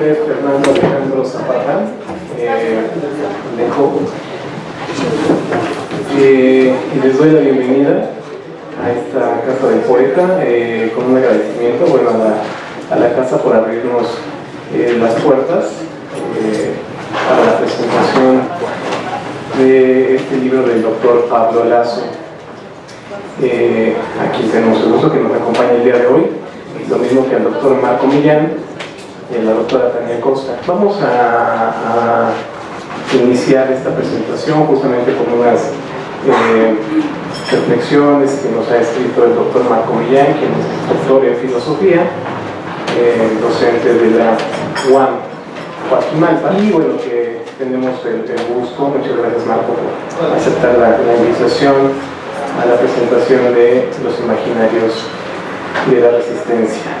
nombre es Fernando Alejandro Zapata, y les doy la bienvenida a esta Casa del Poeta, con un agradecimiento a la casa por abrirnos las puertas para la presentación de este libro del doctor Pablo Laso. Aquí tenemos el gusto que nos acompaña el día de hoy, lo mismo que al doctor Marco Millán y a la doctora Tania Costa. Vamos a iniciar esta presentación justamente con unas reflexiones que nos ha escrito el doctor Marco Millán, quien es doctor en filosofía, docente de la UAM Coajimalpa, y bueno, que tenemos el gusto, muchas gracias Marco por aceptar la invitación a la presentación de los imaginarios de la resistencia.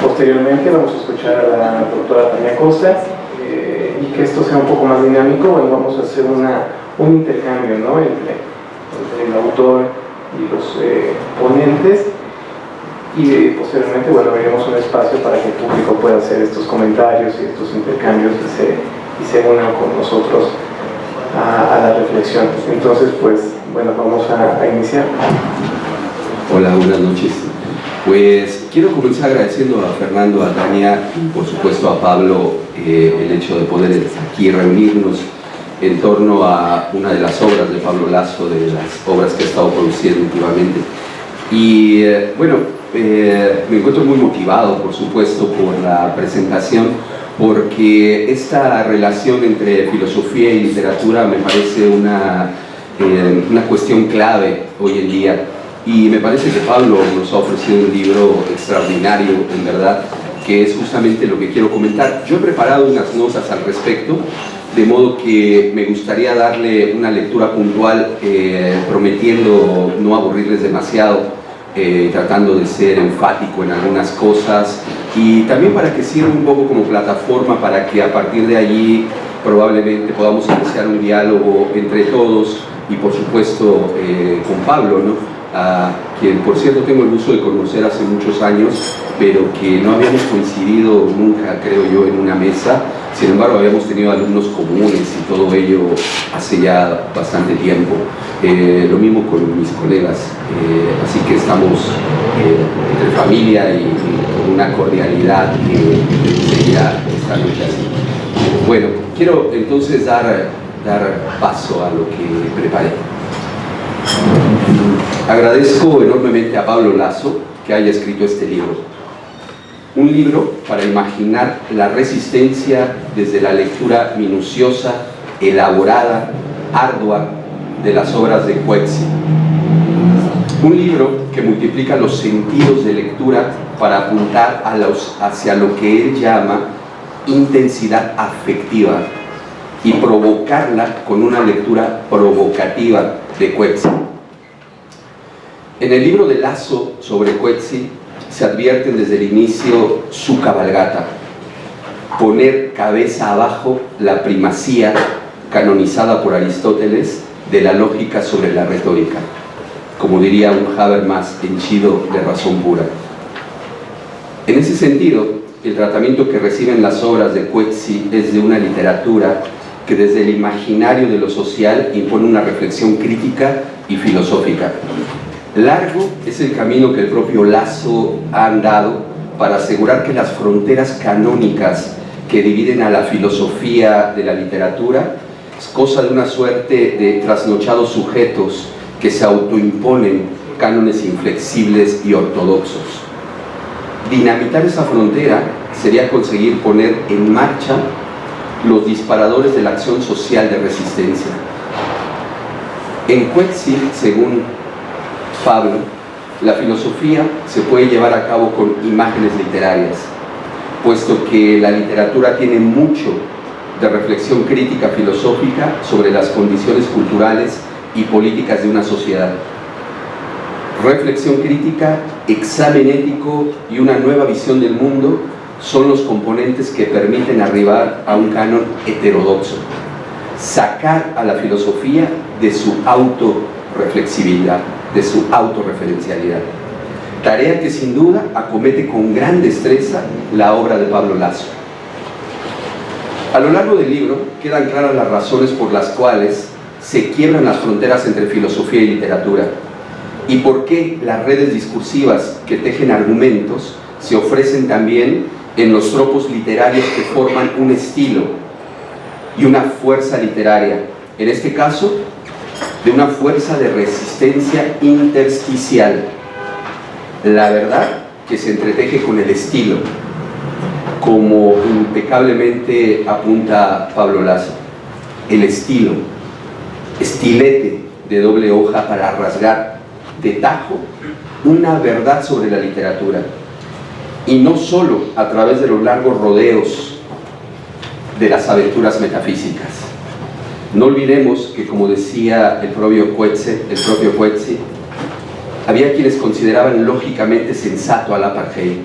Posteriormente vamos a escuchar a la doctora Tania Costa, y que esto sea un poco más dinámico, bueno, vamos a hacer un intercambio, ¿no?, entre el autor y los ponentes, y posteriormente, bueno, abriremos un espacio para que el público pueda hacer estos comentarios y estos intercambios y se unan con nosotros a la reflexión. Entonces, pues, bueno, vamos a iniciar. Hola, buenas noches. Pues quiero comenzar agradeciendo a Fernando, a Tania y por supuesto a Pablo el hecho de poder aquí reunirnos en torno a una de las obras de Pablo Laso, de las obras que he estado produciendo últimamente. Y me encuentro muy motivado, por supuesto, por la presentación, porque esta relación entre filosofía y literatura me parece una cuestión clave hoy en día. Y me parece que Pablo nos ha ofrecido un libro extraordinario, en verdad, que es justamente lo que quiero comentar. Yo he preparado unas notas al respecto, de modo que me gustaría darle una lectura puntual, prometiendo no aburrirles demasiado, tratando de ser enfático en algunas cosas, y también para que sirva un poco como plataforma para que a partir de allí probablemente podamos iniciar un diálogo entre todos, y por supuesto con Pablo, ¿no?, a quien por cierto tengo el gusto de conocer hace muchos años, pero que no habíamos coincidido nunca, creo yo, en una mesa. Sin embargo, habíamos tenido alumnos comunes y todo ello hace ya bastante tiempo. Lo mismo con mis colegas, así que estamos entre familia y con una cordialidad que sería esta noche así. Bueno, quiero entonces dar paso a lo que preparé. Agradezco enormemente a Pablo Laso que haya escrito este libro. Un libro para imaginar la resistencia desde la lectura minuciosa, elaborada, ardua de las obras de Coetzee. Un libro que multiplica los sentidos de lectura para apuntar hacia lo que él llama intensidad afectiva y provocarla con una lectura provocativa de Coetzee. En el libro de Laso sobre Coetzee se advierten desde el inicio su cabalgata: poner cabeza abajo la primacía canonizada por Aristóteles de la lógica sobre la retórica, como diría un Habermas henchido de razón pura. En ese sentido, el tratamiento que reciben las obras de Coetzee es de una literatura que desde el imaginario de lo social impone una reflexión crítica y filosófica. Largo es el camino que el propio Laso ha andado para asegurar que las fronteras canónicas que dividen a la filosofía de la literatura es cosa de una suerte de trasnochados sujetos que se autoimponen cánones inflexibles y ortodoxos. Dinamitar esa frontera sería conseguir poner en marcha los disparadores de la acción social de resistencia. En Coetzee, según Pablo, la filosofía se puede llevar a cabo con imágenes literarias, puesto que la literatura tiene mucho de reflexión crítica filosófica sobre las condiciones culturales y políticas de una sociedad. Reflexión crítica, examen ético y una nueva visión del mundo son los componentes que permiten arribar a un canon heterodoxo, sacar a la filosofía de su autorreflexividad, de su autorreferencialidad. tarea que sin duda acomete con gran destreza la obra de Pablo Laso. A lo largo del libro quedan claras las razones por las cuales se quiebran las fronteras entre filosofía y literatura, y por qué las redes discursivas que tejen argumentos se ofrecen también en los tropos literarios que forman un estilo y una fuerza literaria, en este caso, de una fuerza de resistencia intersticial. La verdad que se entreteje con el estilo, como impecablemente apunta Pablo Laso. El estilo, estilete de doble hoja para rasgar de tajo una verdad sobre la literatura, y no solo a través de los largos rodeos de las aventuras metafísicas. No olvidemos que, como decía el propio Coetzee, había quienes consideraban lógicamente sensato al apartheid,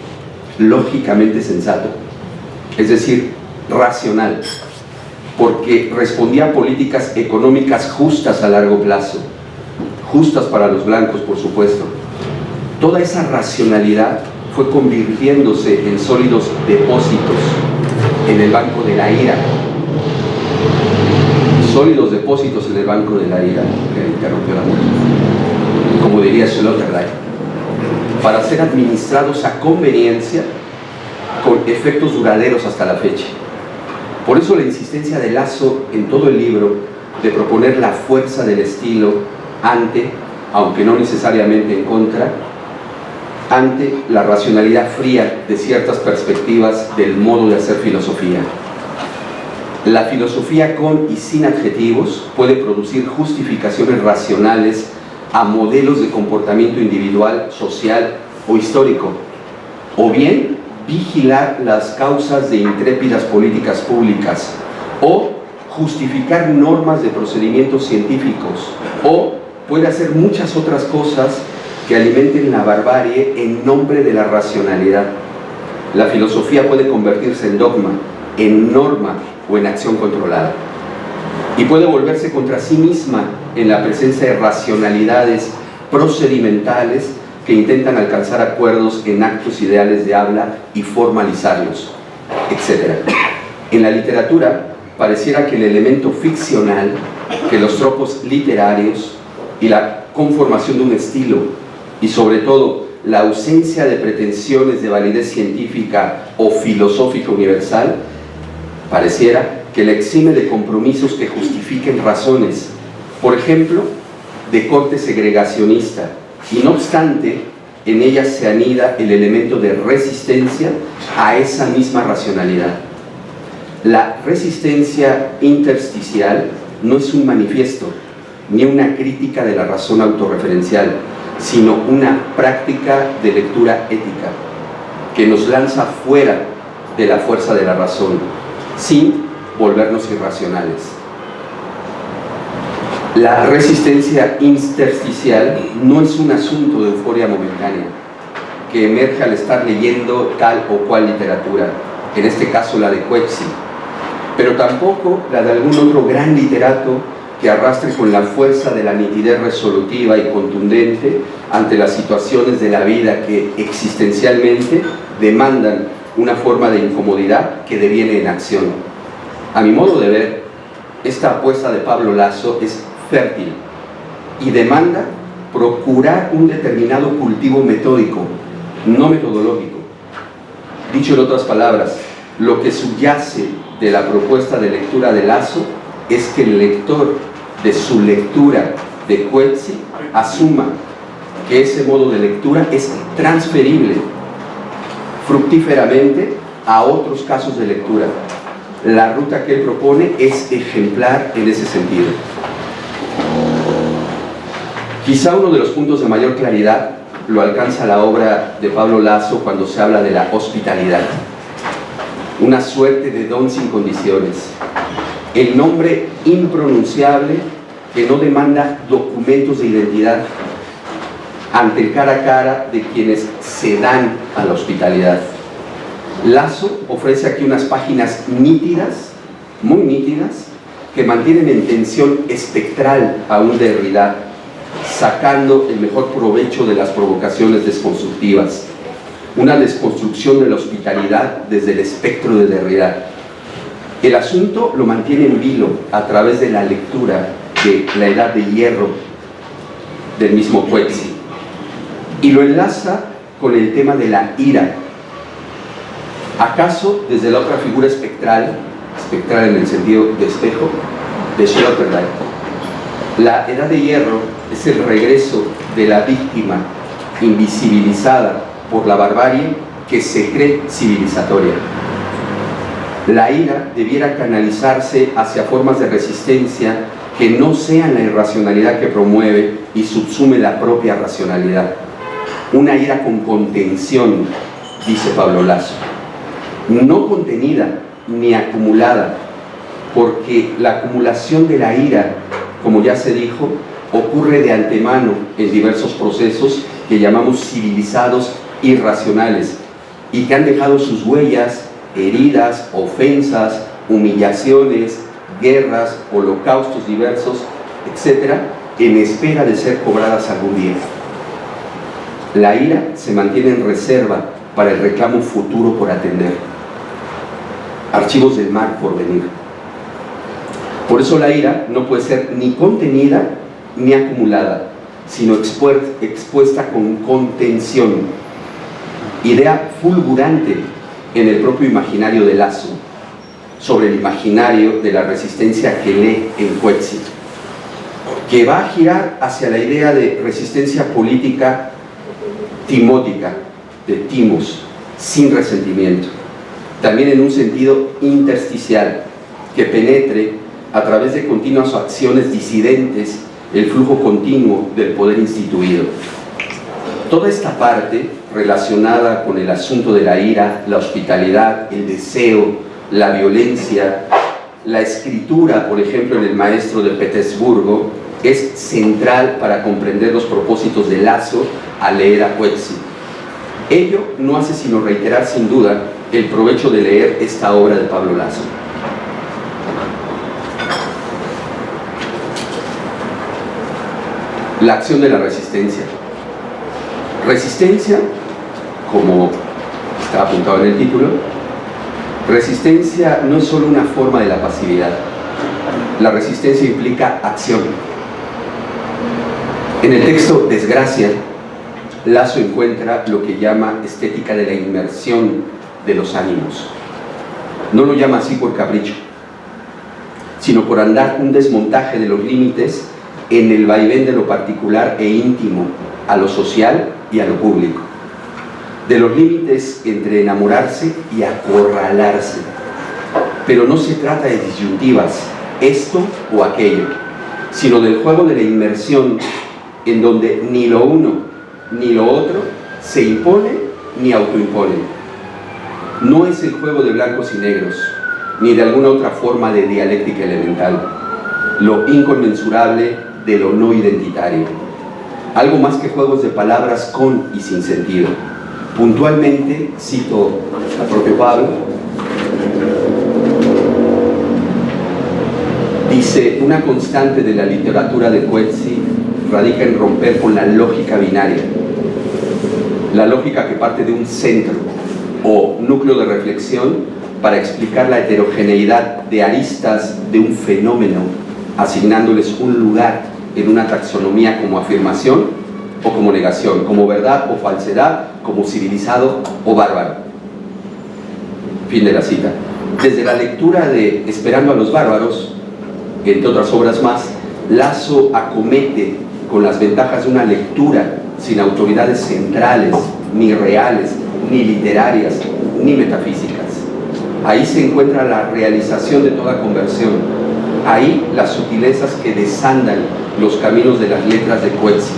lógicamente sensato, es decir, racional, porque respondía a políticas económicas justas a largo plazo, justas para los blancos, por supuesto. Toda esa racionalidad fue convirtiéndose en sólidos depósitos en el banco de la ira. Sólidos depósitos en el banco de la ira, que interrumpió la música, como diría Sloterdijk, para ser administrados a conveniencia con efectos duraderos hasta la fecha. Por eso la insistencia de Laso en todo el libro de proponer la fuerza del estilo ante, aunque no necesariamente en contra, ante la racionalidad fría de ciertas perspectivas del modo de hacer filosofía. La filosofía con y sin adjetivos puede producir justificaciones racionales a modelos de comportamiento individual, social o histórico, o bien vigilar las causas de intrépidas políticas públicas, o justificar normas de procedimientos científicos, o puede hacer muchas otras cosas que alimenten la barbarie en nombre de la racionalidad. La filosofía puede convertirse en dogma, en norma o en acción controlada, y puede volverse contra sí misma en la presencia de racionalidades procedimentales que intentan alcanzar acuerdos en actos ideales de habla y formalizarlos, etc. En la literatura pareciera que el elemento ficcional, que los tropos literarios y la conformación de un estilo, y sobre todo la ausencia de pretensiones de validez científica o filosófica universal, pareciera que le exime de compromisos que justifiquen razones, por ejemplo, de corte segregacionista, y no obstante, en ellas se anida el elemento de resistencia a esa misma racionalidad. La resistencia intersticial no es un manifiesto, ni una crítica de la razón autorreferencial, sino una práctica de lectura ética, que nos lanza fuera de la fuerza de la razón, sin volvernos irracionales. La resistencia intersticial no es un asunto de euforia momentánea, que emerge al estar leyendo tal o cual literatura, en este caso la de Coetzee, pero tampoco la de algún otro gran literato que arrastre con la fuerza de la nitidez resolutiva y contundente ante las situaciones de la vida que existencialmente demandan una forma de incomodidad que deviene en acción. A mi modo de ver, esta apuesta de Pablo Laso es fértil y demanda procurar un determinado cultivo metódico, no metodológico. Dicho en otras palabras, lo que subyace de la propuesta de lectura de Laso es que el lector de su lectura de Coetzee asuma que ese modo de lectura es transferible fructíferamente a otros casos de lectura. La ruta que él propone es ejemplar en ese sentido. Quizá uno de los puntos de mayor claridad lo alcanza la obra de Pablo Laso cuando se habla de la hospitalidad, una suerte de don sin condiciones, el nombre impronunciable que no demanda documentos de identidad ante el cara a cara de quienes se dan a la hospitalidad. Laso ofrece aquí unas páginas nítidas, muy nítidas, que mantienen en tensión espectral a un Derrida, sacando el mejor provecho de las provocaciones desconstructivas. Una desconstrucción de la hospitalidad desde el espectro de Derrida. El asunto lo mantiene en vilo a través de la lectura de La Edad de Hierro del mismo Coetzee, y lo enlaza con el tema de la ira. ¿Acaso desde la otra figura espectral en el sentido de espejo, de Sloterdijk? La Edad de Hierro es el regreso de la víctima invisibilizada por la barbarie que se cree civilizatoria. La ira debiera canalizarse hacia formas de resistencia que no sean la irracionalidad que promueve y subsume la propia racionalidad. Una ira con contención, dice Pablo Lasso, no contenida ni acumulada, porque la acumulación de la ira, como ya se dijo, ocurre de antemano en diversos procesos que llamamos civilizados irracionales y que han dejado sus huellas, heridas, ofensas, humillaciones, guerras, holocaustos diversos, etc., en espera de ser cobradas algún día. La ira se mantiene en reserva para el reclamo futuro por atender. Archivos del mal por venir. Por eso la ira no puede ser ni contenida ni acumulada, sino expuesta con contención. Idea fulgurante en el propio imaginario de Lasso, sobre el imaginario de la resistencia que lee en Coetzee, que va a girar hacia la idea de resistencia política timótica, de timos, sin resentimiento, también en un sentido intersticial, que penetre a través de continuas acciones disidentes el flujo continuo del poder instituido. Toda esta parte relacionada con el asunto de la ira, la hospitalidad, el deseo, la violencia, la escritura, por ejemplo, en El Maestro de Petersburgo, es central para comprender los propósitos de Lasso al leer a Coetzee. Ello no hace sino reiterar sin duda el provecho de leer esta obra de Pablo Lasso. La acción de la resistencia. Resistencia, como está apuntado en el título, resistencia no es solo una forma de la pasividad. La resistencia implica acción. En el texto Desgracia, Lasso encuentra lo que llama estética de la inmersión de los ánimos. No lo llama así por capricho, sino por andar un desmontaje de los límites en el vaivén de lo particular e íntimo a lo social y a lo público, de los límites entre enamorarse y acorralarse. Pero no se trata de disyuntivas, esto o aquello, sino del juego de la inmersión, en donde ni lo uno ni lo otro se impone ni autoimpone. No es el juego de blancos y negros, ni de alguna otra forma de dialéctica elemental, lo inconmensurable de lo no identitario, algo más que juegos de palabras con y sin sentido. Puntualmente, cito al propio Pablo, dice: una constante de la literatura de Coetzee radica en romper con la lógica binaria, la lógica que parte de un centro o núcleo de reflexión para explicar la heterogeneidad de aristas de un fenómeno, asignándoles un lugar en una taxonomía como afirmación o como negación, como verdad o falsedad, como civilizado o bárbaro. Fin de la cita. Desde la lectura de Esperando a los bárbaros, entre otras obras más, Lasso acomete con las ventajas de una lectura sin autoridades centrales, ni reales, ni literarias, ni metafísicas. Ahí se encuentra la realización de toda conversión. Ahí las sutilezas que desandan los caminos de las letras de Coetzee.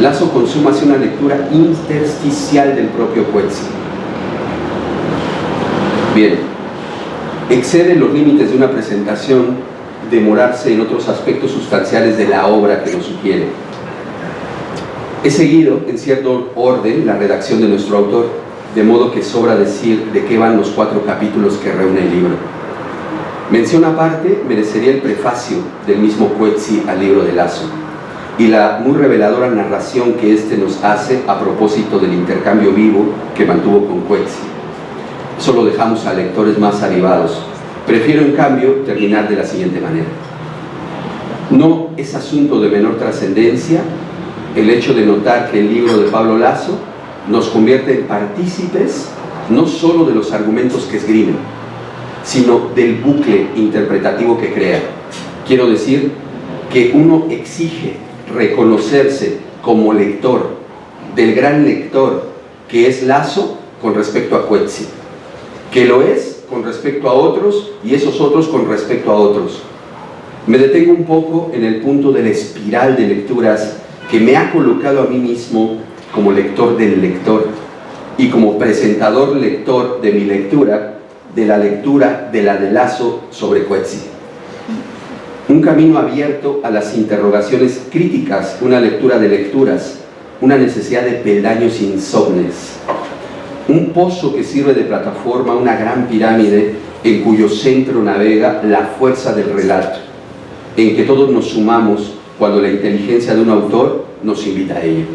Lasso consuma hacia una lectura intersticial del propio Coetzee. Bien, excede los límites de una presentación demorarse en otros aspectos sustanciales de la obra que nos sugiere. He seguido en cierto orden la redacción de nuestro autor, de modo que sobra decir de qué van los 4 capítulos que reúne el libro. Mención aparte merecería el prefacio del mismo Coetzee al libro de Lasso. y la muy reveladora narración que éste nos hace a propósito del intercambio vivo que mantuvo con Coetzee. Eso lo dejamos a lectores más avivados. Prefiero, en cambio, terminar de la siguiente manera. No es asunto de menor trascendencia el hecho de notar que el libro de Pablo Lasso nos convierte en partícipes no solo de los argumentos que esgrimen, sino del bucle interpretativo que crea. Quiero decir que uno exige reconocerse como lector del gran lector que es Lasso con respecto a Coetzee, que lo es con respecto a otros y esos otros con respecto a otros. Me detengo un poco en el punto de la espiral de lecturas que me ha colocado a mí mismo como lector del lector y como presentador lector de mi lectura, de la lectura de la de Lasso sobre Coetzee. Un camino abierto a las interrogaciones críticas, una lectura de lecturas, una necesidad de peldaños insomnes, un pozo que sirve de plataforma, una gran pirámide en cuyo centro navega la fuerza del relato, en que todos nos sumamos cuando la inteligencia de un autor nos invita a ello.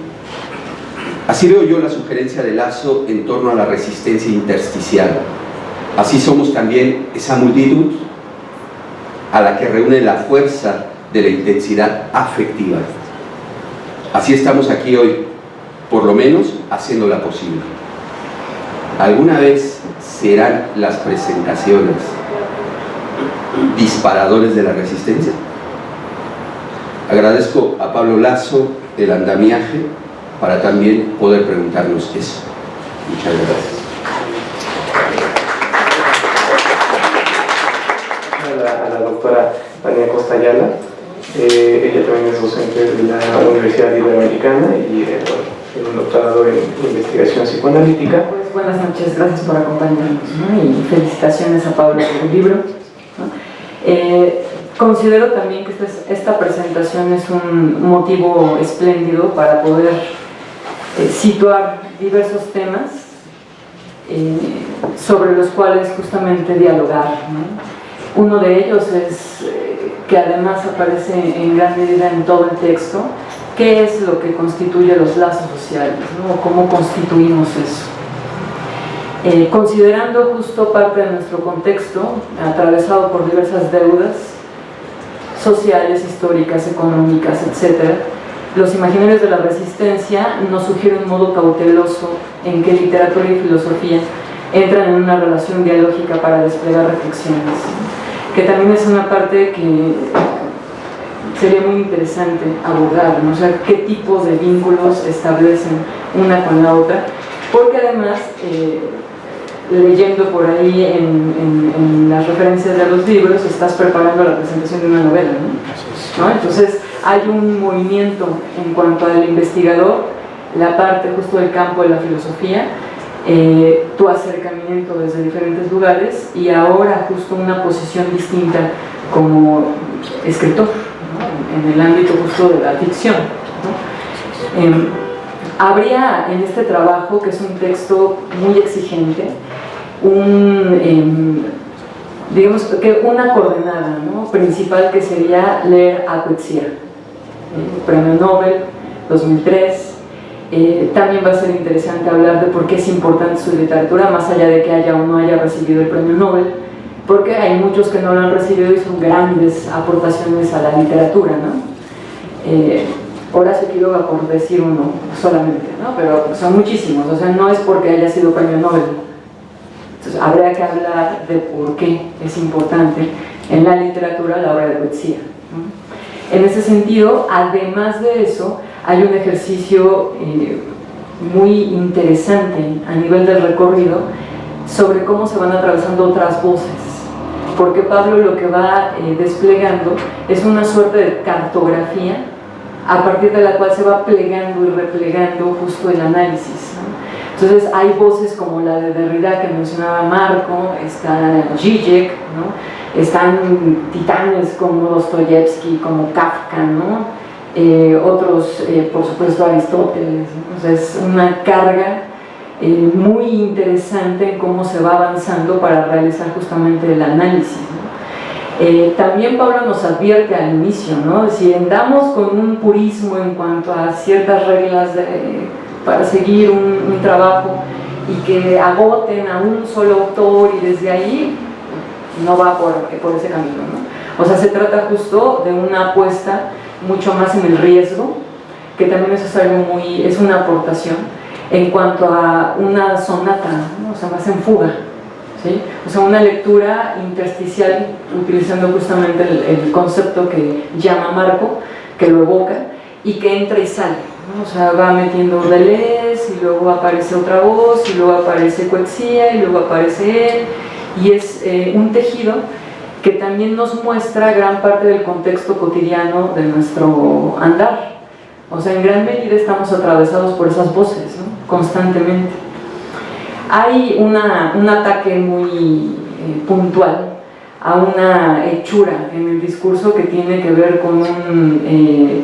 Así veo yo la sugerencia de Lasso en torno a la resistencia intersticial. Así somos también esa multitud a la que reúne la fuerza de la intensidad afectiva. Así estamos aquí hoy, por lo menos haciéndola posible. ¿Alguna vez serán las presentaciones disparadores de la resistencia? Agradezco a Pablo Lasso el andamiaje para también poder preguntarnos eso. Muchas gracias. A la doctora Tania Costa Ayala. Ella también es docente de la Universidad Iberoamericana y tiene un doctorado en investigación psicoanalítica. Pues buenas noches, gracias por acompañarnos, ¿no? Y felicitaciones a Pablo por el libro, ¿no? Considero también que esta presentación es un motivo espléndido para poder situar diversos temas sobre los cuales justamente dialogar, ¿no? Uno de ellos es que además aparece en gran medida en todo el texto, qué es lo que constituye los lazos sociales, ¿no? ¿Cómo constituimos eso? Considerando justo parte de nuestro contexto, atravesado por diversas deudas sociales, históricas, económicas, etc., los imaginarios de la resistencia nos sugieren un modo cauteloso en que literatura y filosofía entran en una relación dialógica para desplegar reflexiones, que también es una parte que sería muy interesante abordar, ¿no? O sea, qué tipo de vínculos establecen una con la otra, porque además, leyendo por ahí en las referencias de los libros, estás preparando la presentación de una novela, ¿no? Entonces, hay un movimiento en cuanto al investigador, la parte justo del campo de la filosofía, tu acercamiento desde diferentes lugares y ahora justo una posición distinta como escritor, ¿no? En el ámbito justo de la ficción, ¿no? Habría en este trabajo, que es un texto muy exigente, digamos que una coordenada, ¿no? Principal, que sería leer a Coetzee, Premio Nobel 2003. También va a ser interesante hablar de por qué es importante su literatura, más allá de que haya o no haya recibido el Premio Nobel, porque hay muchos que no lo han recibido y son grandes aportaciones a la literatura, ¿no? Horacio Quiroga, por decir uno solamente, ¿no? Pero son muchísimos, o sea, no es porque haya sido Premio Nobel. Entonces habría que hablar de por qué es importante en la literatura la obra de Coetzee, ¿no? En ese sentido, además de eso, hay un ejercicio muy interesante a nivel del recorrido sobre cómo se van atravesando otras voces, porque Pablo lo que va desplegando es una suerte de cartografía a partir de la cual se va plegando y replegando justo el análisis, ¿no? Entonces hay voces como la de Derrida que mencionaba Marco, está Zizek, ¿no? Están titanes como Dostoyevsky, como Kafka, ¿no? Otros, por supuesto, Aristóteles, ¿no? O sea, es una carga muy interesante en cómo se va avanzando para realizar justamente el análisis, ¿no? También Pablo nos advierte al inicio, ¿no? Si andamos con un purismo en cuanto a ciertas reglas para seguir un trabajo y que agoten a un solo autor y desde ahí no va por ese camino, ¿no? O sea, se trata justo de una apuesta mucho más en el riesgo, que también eso es algo es una aportación en cuanto a una sonata, ¿no? O sea, más en fuga, ¿sí? O sea, una lectura intersticial utilizando justamente el concepto que llama Marco, que lo evoca y que entra y sale, ¿no? O sea, va metiendo Deleuze y luego aparece otra voz y luego aparece Coetzee y luego aparece él, y es un tejido que también nos muestra gran parte del contexto cotidiano de nuestro andar. O sea, en gran medida estamos atravesados por esas voces, ¿no? Constantemente. Hay un ataque muy puntual a una hechura en el discurso que tiene que ver con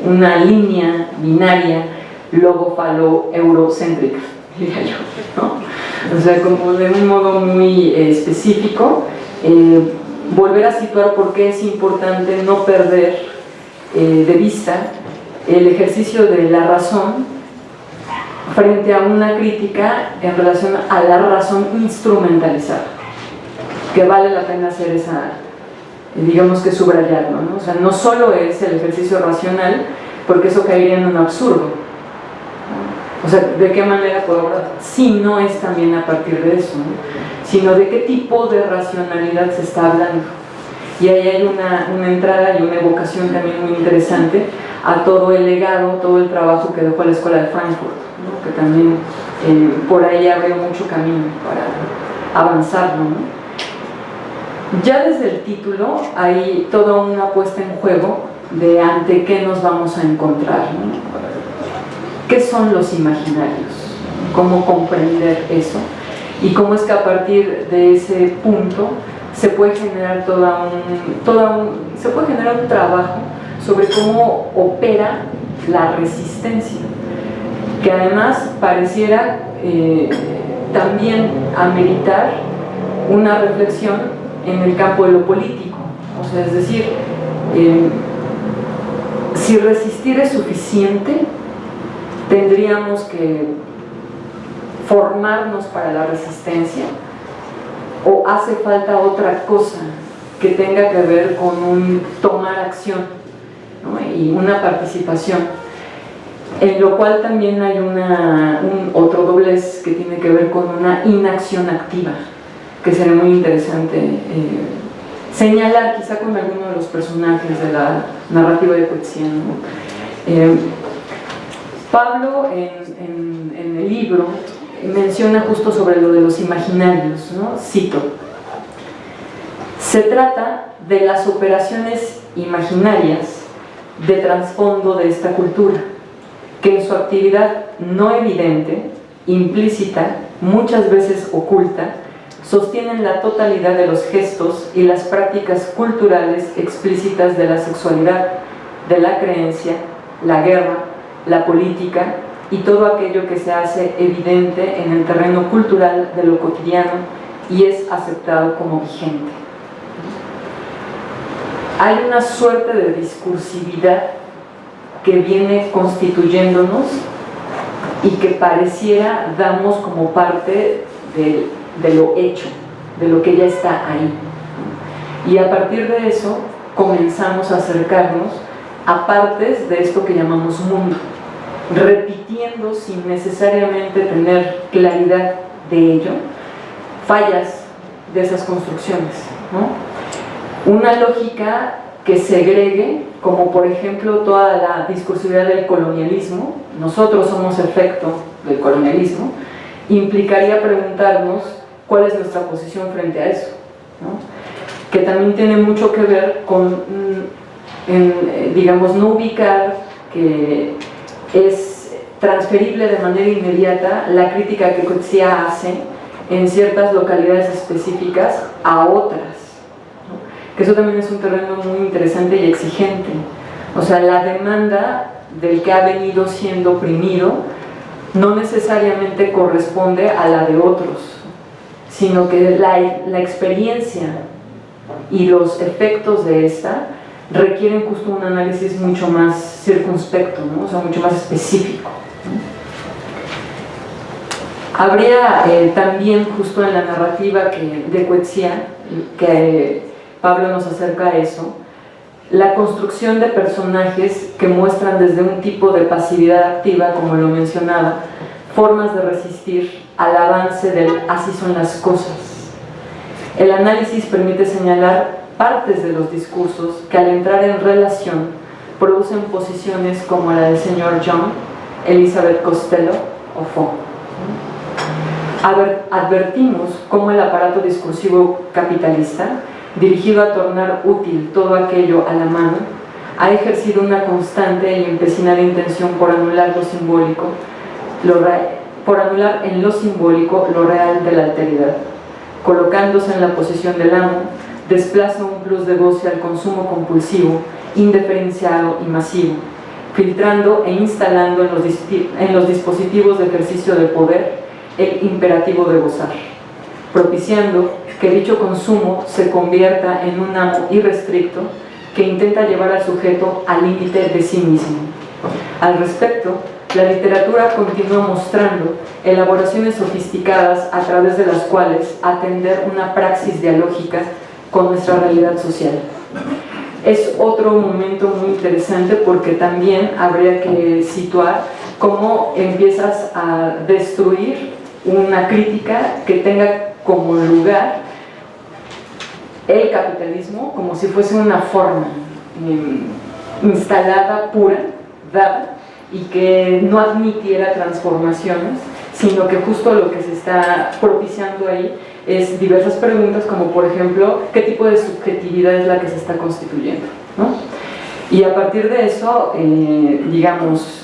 una línea binaria logo-falo-eurocéntrica, diría yo, ¿no? O sea, como de un modo muy específico, volver a situar por qué es importante no perder de vista el ejercicio de la razón frente a una crítica en relación a la razón instrumentalizada, que vale la pena hacer esa, digamos que subrayarlo, ¿no? O sea, no solo es el ejercicio racional, porque eso caería en un absurdo, ¿no? O sea, ¿de qué manera puedo hablar? Si no es también a partir de eso, ¿no? Sino de qué tipo de racionalidad se está hablando. Y ahí hay una entrada y una evocación también muy interesante a todo el legado, todo el trabajo que dejó la Escuela de Frankfurt, ¿no? Que también por ahí abre mucho camino para avanzarlo, ¿no? Ya desde el título hay toda una puesta en juego de ante qué nos vamos a encontrar, ¿no? ¿Qué son los imaginarios? ¿Cómo comprender eso? Y cómo es que a partir de ese punto se puede generar se puede generar un trabajo sobre cómo opera la resistencia, que además pareciera también ameritar una reflexión en el campo de lo político. O sea, es decir, si resistir es suficiente, tendríamos que formarnos para la resistencia, o hace falta otra cosa que tenga que ver con un tomar acción, ¿no? Y una participación, en lo cual también hay otro doblez que tiene que ver con una inacción activa, que sería muy interesante señalar quizá con alguno de los personajes de la narrativa de Coetzee, ¿no? Pablo en el libro menciona justo sobre lo de los imaginarios, ¿no? Cito: se trata de las operaciones imaginarias de trasfondo de esta cultura, que en su actividad no evidente, implícita, muchas veces oculta, sostienen la totalidad de los gestos y las prácticas culturales explícitas de la sexualidad, de la creencia, la guerra, la política y todo aquello que se hace evidente en el terreno cultural de lo cotidiano y es aceptado como vigente. Hay una suerte de discursividad que viene constituyéndonos y que pareciera damos como parte de lo hecho, de lo que ya está ahí. Y a partir de eso comenzamos a acercarnos a partes de esto que llamamos mundo, repitiendo sin necesariamente tener claridad de ello, fallas de esas construcciones, ¿no? Una lógica que segregue, como por ejemplo toda la discursividad del colonialismo, nosotros somos efecto del colonialismo, implicaría preguntarnos cuál es nuestra posición frente a eso, ¿no? Que también tiene mucho que ver con, digamos, no ubicar que es transferible de manera inmediata la crítica que Coetzee hace en ciertas localidades específicas a otras, ¿no? Que eso también es un terreno muy interesante y exigente. O sea, la demanda del que ha venido siendo oprimido no necesariamente corresponde a la de otros, sino que la experiencia y los efectos de esta requieren justo un análisis mucho más circunspecto, ¿no? O sea, mucho más específico, ¿no? Habría también justo en la narrativa de Coetzee, que Pablo nos acerca a eso, la construcción de personajes que muestran desde un tipo de pasividad activa, como lo mencionaba, formas de resistir al avance del así son las cosas. El análisis permite señalar partes de los discursos que al entrar en relación producen posiciones como la del señor John, Elizabeth Costello o Foucault. Advertimos cómo el aparato discursivo capitalista, dirigido a tornar útil todo aquello a la mano, ha ejercido una constante y empecinada intención por anular lo simbólico, por anular en lo simbólico lo real de la alteridad. Colocándose en la posición del amo, desplaza un plus de goce al consumo compulsivo, indiferenciado y masivo, filtrando e instalando en los dispositivos de ejercicio de poder el imperativo de gozar, propiciando que dicho consumo se convierta en un amo irrestricto que intenta llevar al sujeto al límite de sí mismo. Al respecto, la literatura continúa mostrando elaboraciones sofisticadas a través de las cuales atender una praxis dialógica con nuestra realidad social. Es otro momento muy interesante porque también habría que situar cómo empiezas a destruir una crítica que tenga como lugar el capitalismo como si fuese una forma instalada, pura, dada, y que no admitiera transformaciones, sino que justo lo que se está propiciando ahí es diversas preguntas, como por ejemplo, ¿qué tipo de subjetividad es la que se está constituyendo, ¿no? Y a partir de eso, digamos,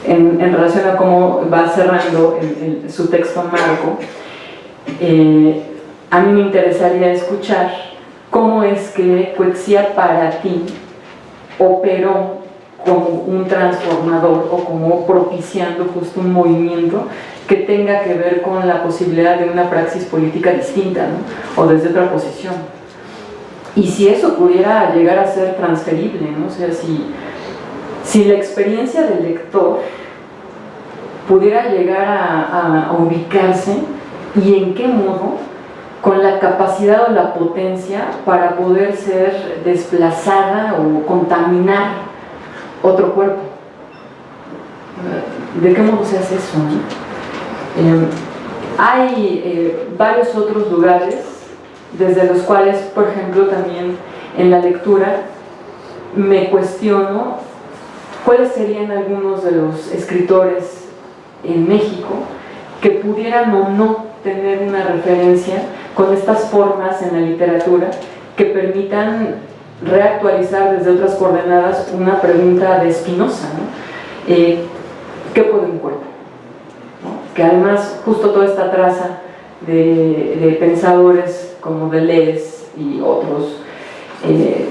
en relación a cómo va cerrando su texto marco, a mí me interesaría escuchar cómo es que Coetzee para ti operó como un transformador o como propiciando justo un movimiento que tenga que ver con la posibilidad de una praxis política distinta, ¿no? O desde otra posición. Y si eso pudiera llegar a ser transferible, ¿no? O sea, si la experiencia del lector pudiera llegar a ubicarse y en qué modo, con la capacidad o la potencia para poder ser desplazada o contaminar otro cuerpo. ¿De qué modo se hace eso, no? Hay varios otros lugares desde los cuales, por ejemplo, también en la lectura me cuestiono cuáles serían algunos de los escritores en México que pudieran o no tener una referencia con estas formas en la literatura que permitan reactualizar desde otras coordenadas una pregunta de Spinoza, ¿no? ¿Qué puede un cuerpo? ¿No? Que además justo toda esta traza de pensadores como Deleuze y otros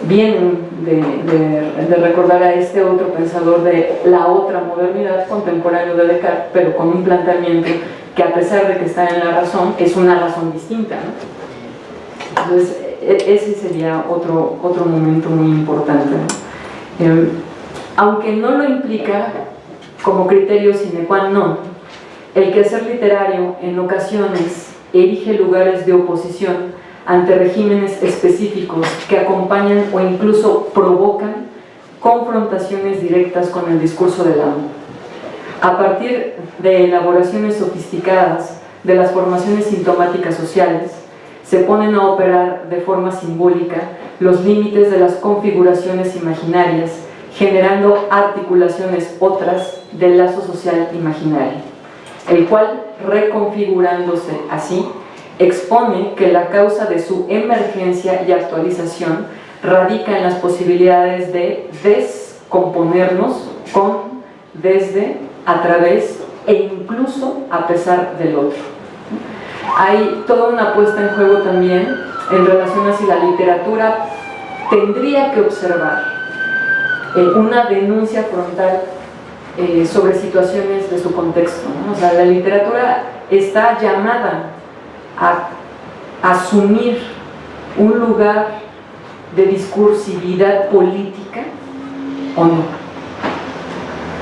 vienen de recordar a este otro pensador de la otra modernidad, contemporáneo de Descartes, pero con un planteamiento que, a pesar de que está en la razón, es una razón distinta, ¿no? Entonces ese sería otro momento muy importante, ¿no? Aunque no lo implica como criterio sine qua non, el quehacer literario en ocasiones erige lugares de oposición ante regímenes específicos que acompañan o incluso provocan confrontaciones directas con el discurso del amo. A partir de elaboraciones sofisticadas de las formaciones sintomáticas sociales, se ponen a operar de forma simbólica los límites de las configuraciones imaginarias, generando articulaciones otras del lazo social imaginario, el cual, reconfigurándose así, expone que la causa de su emergencia y actualización radica en las posibilidades de descomponernos con, desde, a través e incluso a pesar del otro. Hay toda una puesta en juego también en relación a si la literatura tendría que observar una denuncia frontal sobre situaciones de su contexto, ¿no? O sea, la literatura está llamada a asumir un lugar de discursividad política o no.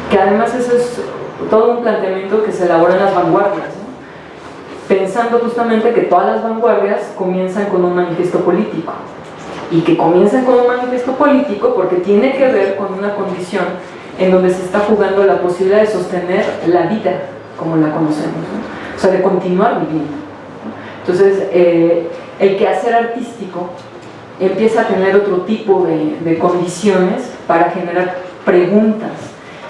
Que además eso es todo un planteamiento que se elabora en las vanguardias, ¿no? Pensando justamente que todas las vanguardias comienzan con un manifiesto político, y que comienzan con un manifiesto político porque tiene que ver con una condición en donde se está jugando la posibilidad de sostener la vida como la conocemos, ¿no? O sea, de continuar viviendo, ¿no? Entonces, el quehacer artístico empieza a tener otro tipo de condiciones para generar preguntas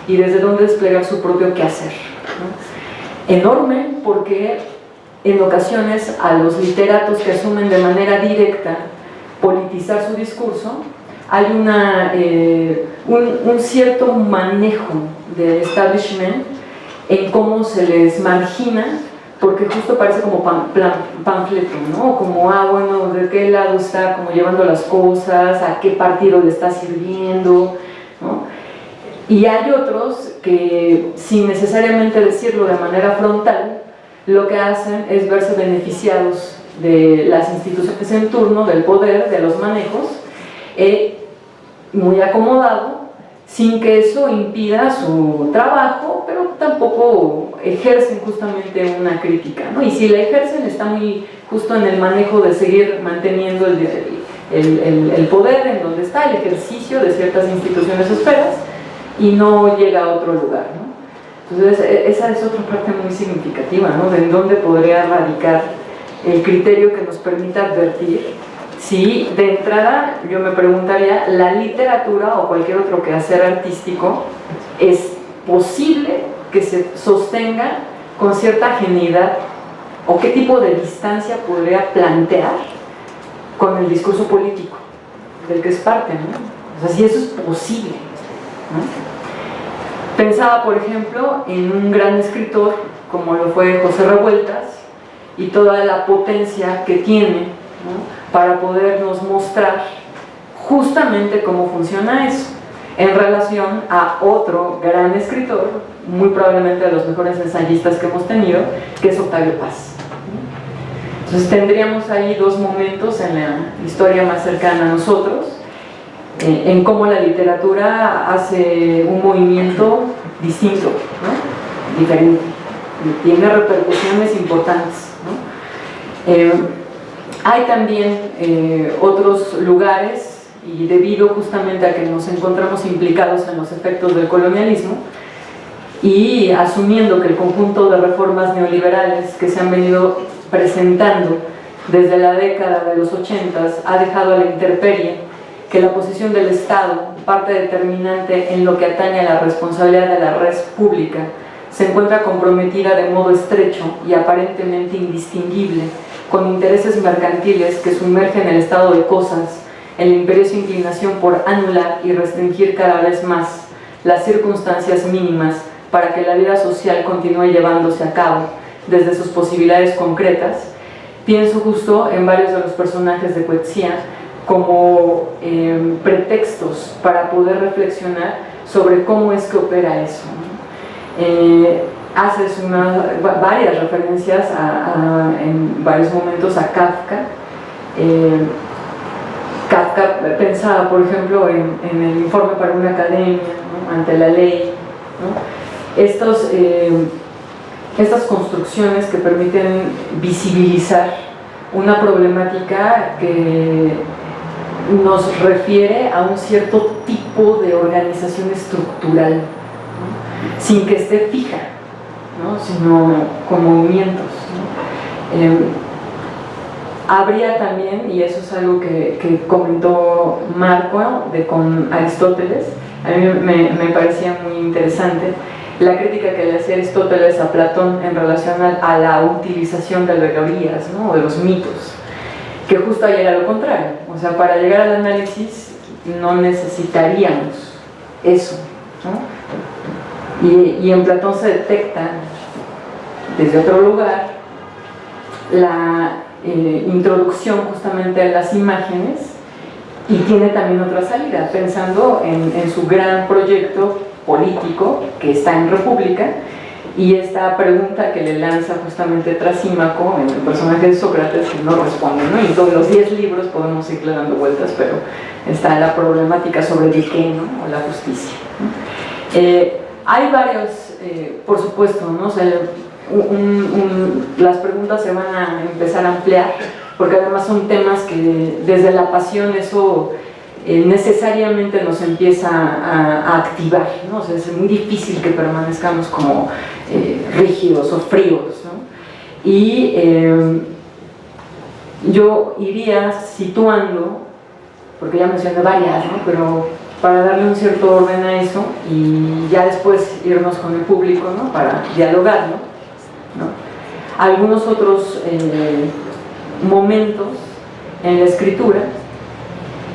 y desde dónde desplegar su propio quehacer, ¿no? Enorme, porque en ocasiones a los literatos que asumen de manera directa politizar su discurso, hay un cierto manejo del establishment en cómo se les margina, porque justo parece como panfleto, ¿no? Como, bueno, ¿de qué lado está como llevando las cosas? ¿A qué partido le está sirviendo? ¿No? Y hay otros que, sin necesariamente decirlo de manera frontal, lo que hacen es verse beneficiados de las instituciones en turno, del poder, de los manejos, muy acomodado, sin que eso impida su trabajo, pero tampoco ejercen justamente una crítica, ¿no? Y si la ejercen, está muy justo en el manejo de seguir manteniendo el poder en donde está, el ejercicio de ciertas instituciones o esferas, y no llega a otro lugar, ¿no? Entonces, esa es otra parte muy significativa, ¿no? De en dónde podría radicar el criterio que nos permita advertir si de entrada yo me preguntaría, ¿la literatura o cualquier otro quehacer artístico es posible que se sostenga con cierta genuidad, o qué tipo de distancia podría plantear con el discurso político del que es parte, ¿no? O sea, si eso es posible, ¿no? Pensaba, por ejemplo, en un gran escritor como lo fue José Revueltas y toda la potencia que tiene, ¿no?, para podernos mostrar justamente cómo funciona eso en relación a otro gran escritor, muy probablemente de los mejores ensayistas que hemos tenido, que es Octavio Paz. Entonces tendríamos ahí dos momentos en la historia más cercana a nosotros, en cómo la literatura hace un movimiento distinto, ¿no?, diferente, tiene repercusiones importantes, ¿no? Hay también otros lugares, y debido justamente a que nos encontramos implicados en los efectos del colonialismo y asumiendo que el conjunto de reformas neoliberales que se han venido presentando desde la década de los 80 ha dejado a la intemperie que la posición del Estado, parte determinante en lo que atañe a la responsabilidad de la red pública, se encuentra comprometida de modo estrecho y aparentemente indistinguible con intereses mercantiles que sumergen el estado de cosas en la imperiosa inclinación por anular y restringir cada vez más las circunstancias mínimas para que la vida social continúe llevándose a cabo desde sus posibilidades concretas. Pienso justo en varios de los personajes de Coetzee como pretextos para poder reflexionar sobre cómo es que opera eso, ¿no? Haces varias referencias en varios momentos a Kafka. Kafka pensaba, por ejemplo, en el informe para una academia, ¿no?, ante la ley, ¿no?, estas construcciones que permiten visibilizar una problemática que nos refiere a un cierto tipo de organización estructural, ¿no?, sin que esté fija, ¿no?, sino con movimientos, ¿no? Habría también, y eso es algo que comentó Marco con Aristóteles, a mí me parecía muy interesante, la crítica que le hacía Aristóteles a Platón en relación a la utilización de alegorías, ¿no?, o de los mitos, que justo ahí era lo contrario. O sea, para llegar al análisis no necesitaríamos eso, ¿no? Y en Platón se detecta desde otro lugar la introducción justamente a las imágenes, y tiene también otra salida, pensando en su gran proyecto político que está en República, y esta pregunta que le lanza justamente Trasímaco en el personaje de Sócrates, que no responde, ¿no? Y en todos los 10 libros podemos irle dando vueltas, pero está la problemática sobre el qué, ¿no? O la justicia, ¿no? Hay varios, por supuesto, ¿no? O sea, las preguntas se van a empezar a ampliar, porque además son temas que desde la pasión eso necesariamente nos empieza a activar, ¿no? O sea, es muy difícil que permanezcamos como rígidos o fríos, ¿no? Y yo iría situando, porque ya mencioné varias, ¿no? Pero para darle un cierto orden a eso y ya después irnos con el público, ¿no? Para dialogarlo, ¿no? Algunos otros momentos en la escritura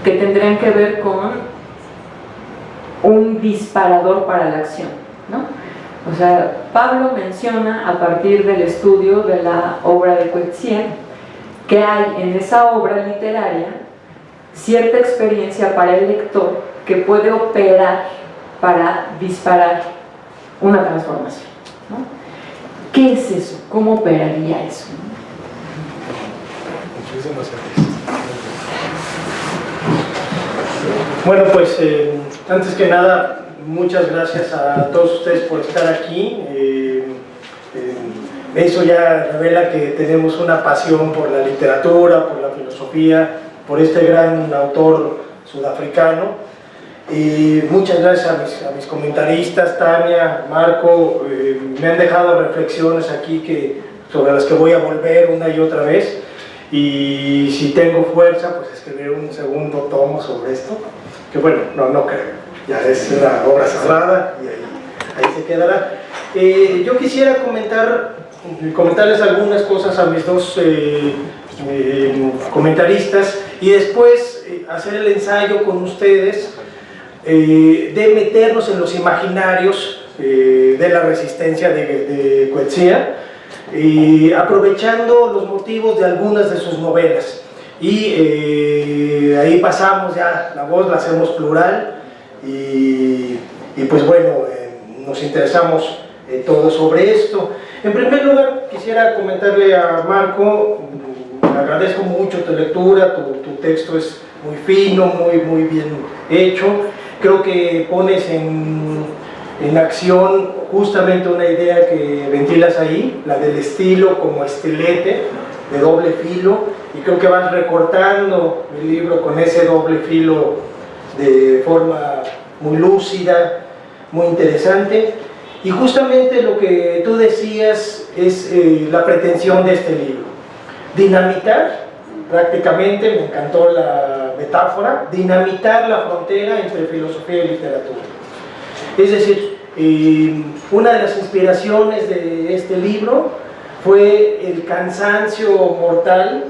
que tendrían que ver con un disparador para la acción, ¿no? O sea, Pablo menciona a partir del estudio de la obra de Coetzee que hay en esa obra literaria cierta experiencia para el lector que puede operar para disparar una transformación, ¿no? ¿Qué es eso? ¿Cómo operaría eso? Muchísimas gracias. Bueno, pues antes que nada, muchas gracias a todos ustedes por estar aquí. Eso ya revela que tenemos una pasión por la literatura, por la filosofía, por este gran autor sudafricano. Y muchas gracias a mis comentaristas, Tania, Marco, me han dejado reflexiones aquí sobre las que voy a volver una y otra vez. Y si tengo fuerza, pues escribir un segundo tomo sobre esto, que bueno, no creo, ya es una obra sagrada y ahí se quedará. Yo quisiera comentarles algunas cosas a mis dos comentaristas y después hacer el ensayo con ustedes de meternos en los imaginarios de la resistencia de Coetzee, aprovechando los motivos de algunas de sus novelas. Y ahí pasamos ya, la voz la hacemos plural y pues bueno, nos interesamos todo sobre esto. En primer lugar, quisiera comentarle a Marco, agradezco mucho tu lectura, tu texto es muy fino, muy bien hecho. Creo que pones en acción justamente una idea que ventilas ahí, la del estilo como estilete de doble filo, y creo que vas recortando el libro con ese doble filo de forma muy lúcida, muy interesante. Y justamente lo que tú decías es la pretensión de este libro: dinamitar, prácticamente, me encantó la metáfora, dinamitar la frontera entre filosofía y literatura. Es decir, una de las inspiraciones de este libro fue el cansancio mortal,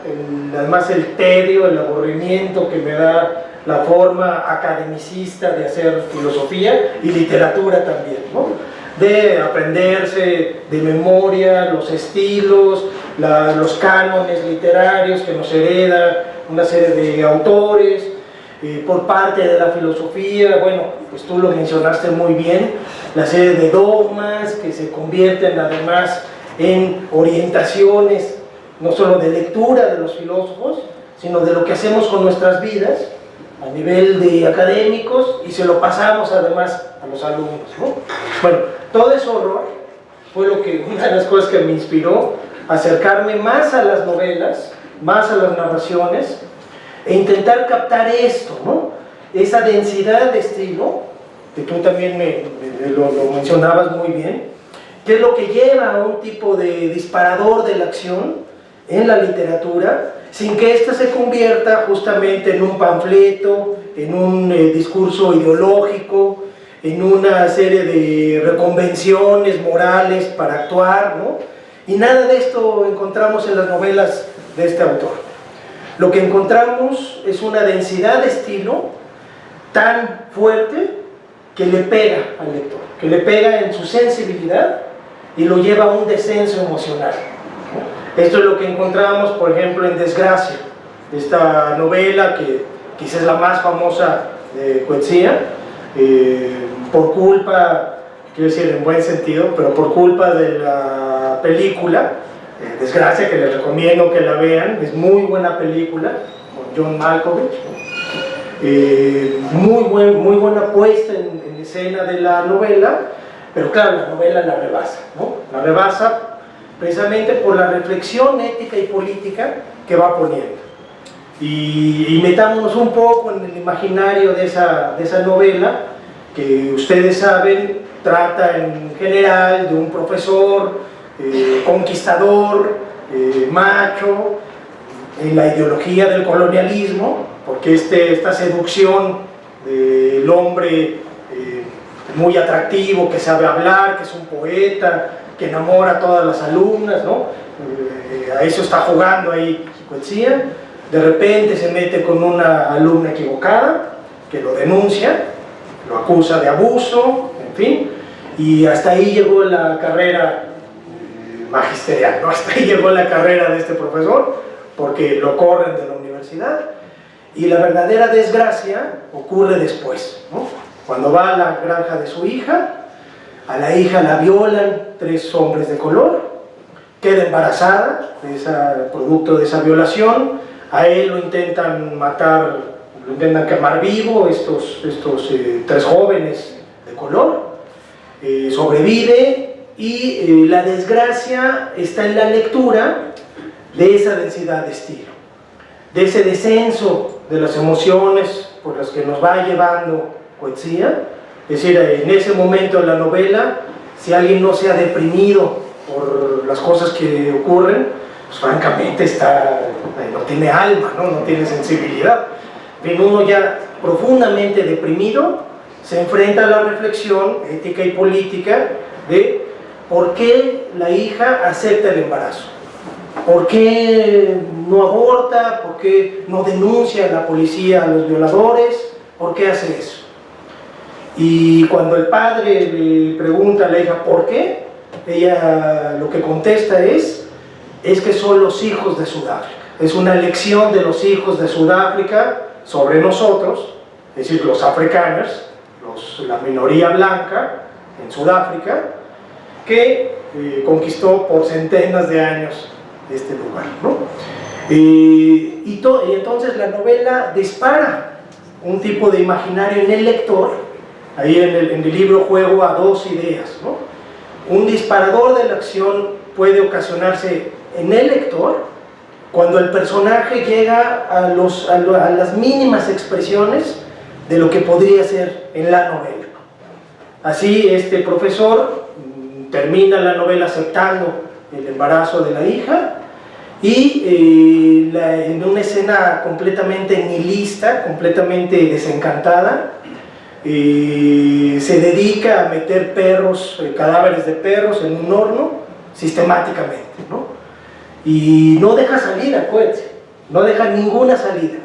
además el tedio, el aburrimiento que me da la forma academicista de hacer filosofía y literatura también, ¿no? De aprenderse de memoria los estilos, los cánones literarios que nos hereda una serie de autores, por parte de la filosofía. Bueno, pues tú lo mencionaste muy bien, la serie de dogmas que se convierten además en orientaciones no solo de lectura de los filósofos, sino de lo que hacemos con nuestras vidas a nivel de académicos, y se lo pasamos además a los alumnos, ¿no? Bueno, todo ese horror fue una de las cosas que me inspiró a acercarme más a las novelas, más a las narraciones, e intentar captar esto, ¿no? Esa densidad de estilo, que tú también lo mencionabas muy bien, que es lo que lleva a un tipo de disparador de la acción en la literatura, sin que ésta se convierta justamente en un panfleto, en un discurso ideológico, en una serie de reconvenciones morales para actuar, ¿no? Y nada de esto encontramos en las novelas de este autor. Lo que encontramos es una densidad de estilo tan fuerte que le pega al lector, que le pega en su sensibilidad y lo lleva a un descenso emocional. Esto es lo que encontramos, por ejemplo, en Desgracia, esta novela que quizás es la más famosa de Coetzee, por culpa quiero decir en buen sentido, pero por culpa de la película, Desgracia, que les recomiendo que la vean, es muy buena película, con John Malkovich, muy buena puesta en escena de la novela, pero claro, la novela la rebasa, ¿no? La rebasa precisamente por la reflexión ética y política que va poniendo. Y metámonos un poco en el imaginario de esa novela, que ustedes saben, trata en general de un profesor conquistador, macho, en la ideología del colonialismo, porque esta seducción del hombre muy atractivo, que sabe hablar, que es un poeta, que enamora a todas las alumnas, ¿no? A eso está jugando ahí Coetzee. De repente se mete con una alumna equivocada, que lo denuncia, lo acusa de abuso, en fin, y hasta ahí llegó la carrera magisterial, ¿no? Hasta ahí llegó la carrera de este profesor, porque lo corren de la universidad, y la verdadera desgracia ocurre después, ¿no? Cuando va a la granja de su hija, a la hija la violan 3 hombres de color, queda embarazada, producto de esa violación, a él lo intentan matar, lo intentan quemar vivo, estos 3 jóvenes de color, sobrevive, y la desgracia está en la lectura de esa densidad de estilo, de ese descenso de las emociones por las que nos va llevando Coetzee. Es decir, en ese momento de la novela, si alguien no se ha deprimido por las cosas que ocurren, pues francamente no tiene alma, no tiene sensibilidad. Pero uno ya profundamente deprimido se enfrenta a la reflexión ética y política de por qué la hija acepta el embarazo, por qué no aborta, por qué no denuncia a la policía a los violadores, por qué hace eso. Y cuando el padre le pregunta a la hija por qué, ella lo que contesta es que son los hijos de Sudáfrica. Es una lección de los hijos de Sudáfrica sobre nosotros, es decir, los africanos, la minoría blanca en Sudáfrica, que conquistó por centenas de años este lugar, ¿no? Y entonces la novela dispara un tipo de imaginario en el lector. Ahí en el libro juego a 2 ideas, ¿no? Un disparador de la acción puede ocasionarse en el lector cuando el personaje llega a las mínimas expresiones de lo que podría ser en la novela. Así este profesor termina la novela aceptando el embarazo de la hija y en una escena completamente nihilista, completamente desencantada, se dedica a meter cadáveres de perros en un horno sistemáticamente, ¿no? Y no deja salir a Coetzee, no deja ninguna salida.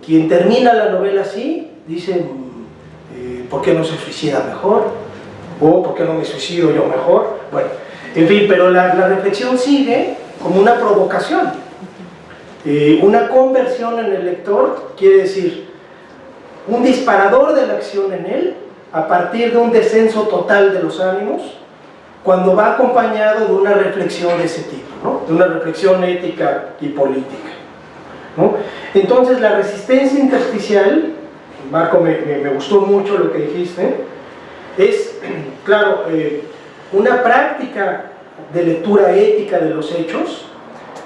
Quien termina la novela así dice, ¿por qué no se suicida mejor? ¿O por qué no me suicido yo mejor? Bueno, en fin, pero la reflexión sigue como una provocación. Una conversión en el lector quiere decir un disparador de la acción en él a partir de un descenso total de los ánimos, cuando va acompañado de una reflexión de ese tipo, ¿no? De una reflexión ética y política, ¿no? Entonces la resistencia intersticial, Marco, me gustó mucho lo que dijiste, es, claro, una práctica de lectura ética de los hechos,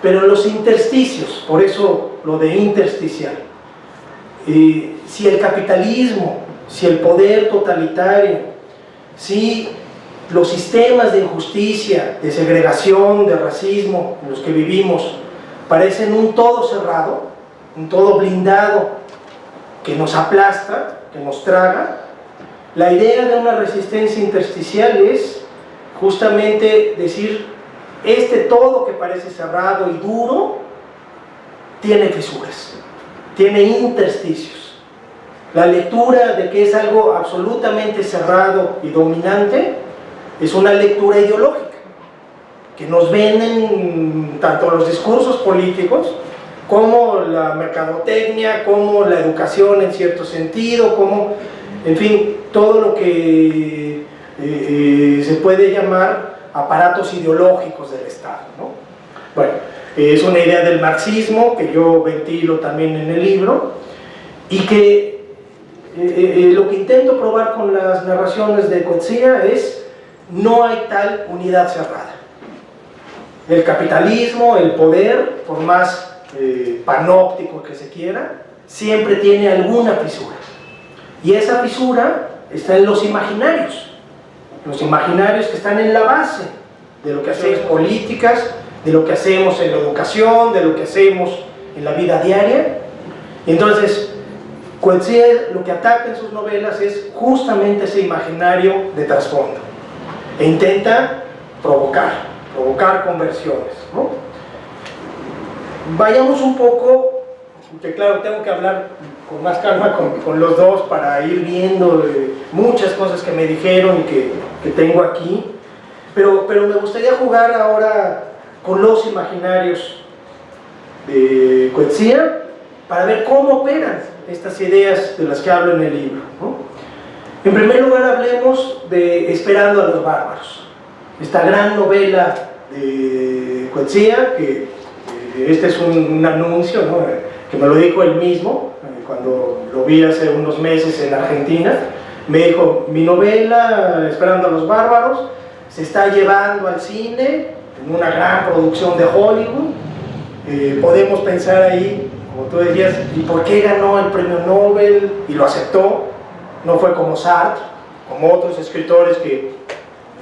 pero en los intersticios, por eso lo de intersticial. Si el capitalismo, si el poder totalitario, si los sistemas de injusticia, de segregación, de racismo en los que vivimos parecen un todo cerrado, un todo blindado que nos aplasta, que nos traga, la idea de una resistencia intersticial es justamente decir, este todo que parece cerrado y duro tiene fisuras, tiene intersticios. La lectura de que es algo absolutamente cerrado y dominante es una lectura ideológica que nos venden tanto los discursos políticos como la mercadotecnia, como la educación en cierto sentido, como, en fin, todo lo que se puede llamar aparatos ideológicos del Estado, ¿no? Bueno, es una idea del marxismo que yo ventilo también en el libro, y que lo que intento probar con las narraciones de Coetzee es: no hay tal unidad cerrada. El capitalismo, el poder, por más panóptico que se quiera, siempre tiene alguna fisura, y esa fisura está en los imaginarios que están en la base de lo que hacemos políticas, de lo que hacemos en la educación, de lo que hacemos en la vida diaria. Entonces, Coetzee lo que ataca en sus novelas es justamente ese imaginario de trasfondo, e intenta provocar conversiones, ¿no? Vayamos un poco, que claro, tengo que hablar con más calma con los dos para ir viendo muchas cosas que me dijeron y que tengo aquí, pero me gustaría jugar ahora con los imaginarios de Coetzee para ver cómo operan estas ideas de las que hablo en el libro, ¿no? En primer lugar, hablemos de Esperando a los bárbaros, esta gran novela de Coetzee, que este es un anuncio, ¿no?, que me lo dijo él mismo cuando lo vi hace unos meses en Argentina. Me dijo: mi novela Esperando a los bárbaros se está llevando al cine en una gran producción de Hollywood. Podemos pensar ahí, como tú decías, ¿y por qué ganó el premio Nobel? Y lo aceptó. No fue como Sartre, como otros escritores que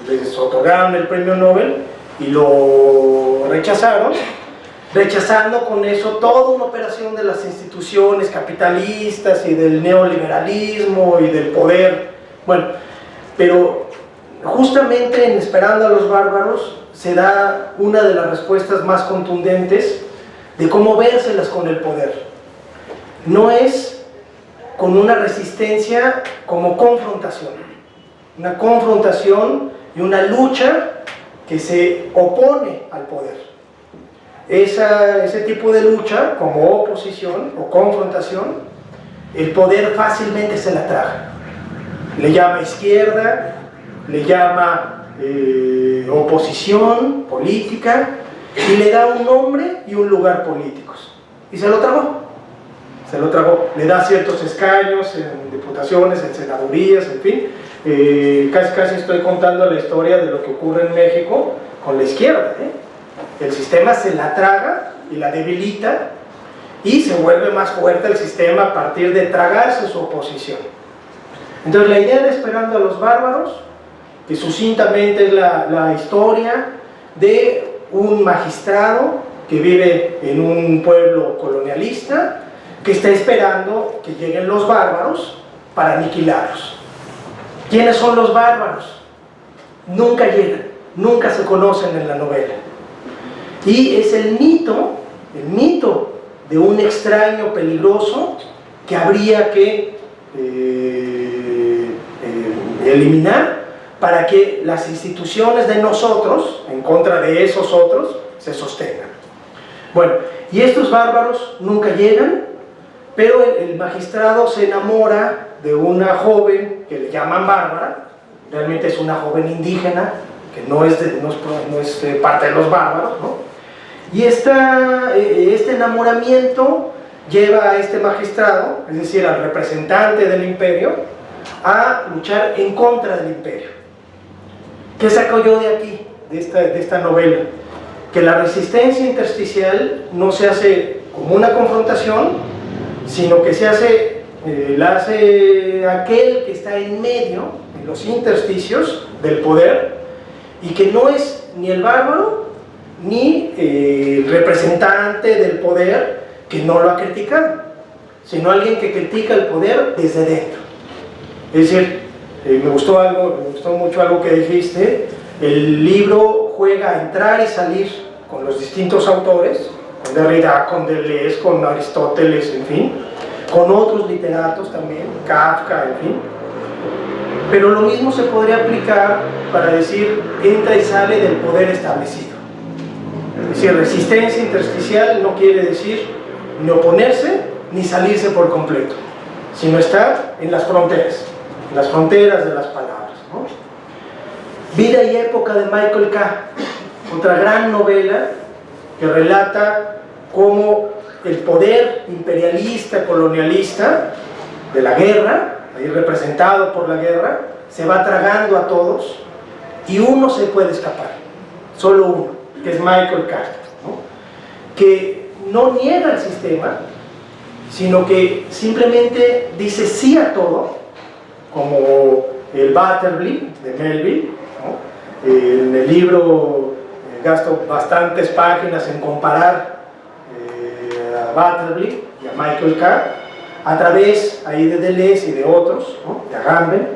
les otorgaron el premio Nobel y lo rechazaron, rechazando con eso toda una operación de las instituciones capitalistas y del neoliberalismo y del poder. Bueno, pero justamente en Esperando a los bárbaros se da una de las respuestas más contundentes de cómo vérselas con el poder. No es con una resistencia como confrontación, una confrontación y una lucha que se opone al poder. Ese tipo de lucha, como oposición o confrontación, el poder fácilmente se la traga. Le llama izquierda, le llama oposición política, y le da un nombre y un lugar políticos. Y se lo tragó. Le da ciertos escaños en diputaciones, en senadurías, en fin. Casi estoy contando la historia de lo que ocurre en México con la izquierda, El sistema se la traga y la debilita, y se vuelve más fuerte el sistema a partir de tragarse su oposición. Entonces, la idea de Esperando a los bárbaros, que sucintamente es la historia de un magistrado que vive en un pueblo colonialista, que está esperando que lleguen los bárbaros para aniquilarlos. ¿Quiénes son los bárbaros? Nunca llegan, nunca se conocen en la novela. Y es el mito de un extraño peligroso que habría que eliminar para que las instituciones de nosotros, en contra de esos otros, se sostengan. Bueno, y estos bárbaros nunca llegan, pero el magistrado se enamora de una joven que le llaman Bárbara. Realmente es una joven indígena que no es parte de los bárbaros, ¿no? Y este enamoramiento lleva a este magistrado, es decir, al representante del imperio, a luchar en contra del imperio. ¿Qué saco yo de aquí, de esta novela? Que la resistencia intersticial no se hace como una confrontación, sino que la hace aquel que está en medio, en los intersticios del poder, y que no es ni el bárbaro ni el representante del poder que no lo ha criticado, sino alguien que critica el poder desde dentro. Es decir, me gustó mucho algo que dijiste. El libro juega a entrar y salir con los distintos autores, con Derrida, con Deleuze, con Aristóteles, en fin, con otros literatos también, Kafka, en fin. Pero lo mismo se podría aplicar para decir entra y sale del poder establecido. Es decir, resistencia intersticial no quiere decir ni oponerse ni salirse por completo, sino estar en las fronteras de las palabras, ¿no? Vida y época de Michael K., otra gran novela que relata cómo el poder imperialista, colonialista de la guerra, ahí representado por la guerra, se va tragando a todos y uno se puede escapar, solo uno, que es Michael K., ¿no? Que no niega el sistema, sino que simplemente dice sí a todo, como el Batterby de Melville, ¿no? En el libro gasto bastantes páginas en comparar a Batterby y a Michael K. a través ahí de Deleuze y de otros, ¿no? De Agamben,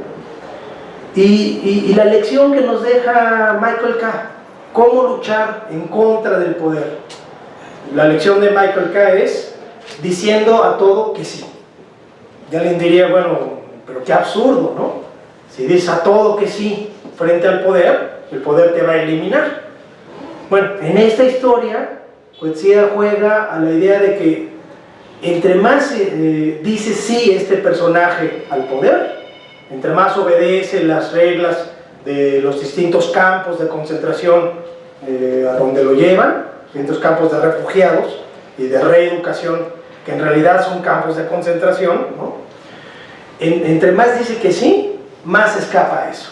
y la lección que nos deja Michael K., cómo luchar en contra del poder. La lección de Michael K. es diciendo a todo que sí. Ya alguien diría, bueno, pero qué absurdo, ¿no? Si dices a todo que sí frente al poder, el poder te va a eliminar. Bueno, en esta historia, Coetzee juega a la idea de que entre más dice sí este personaje al poder, entre más obedece las reglas de los distintos campos de concentración a donde lo llevan, distintos campos de refugiados y de reeducación, que en realidad son campos de concentración, ¿no? Entre más dice que sí, más escapa a eso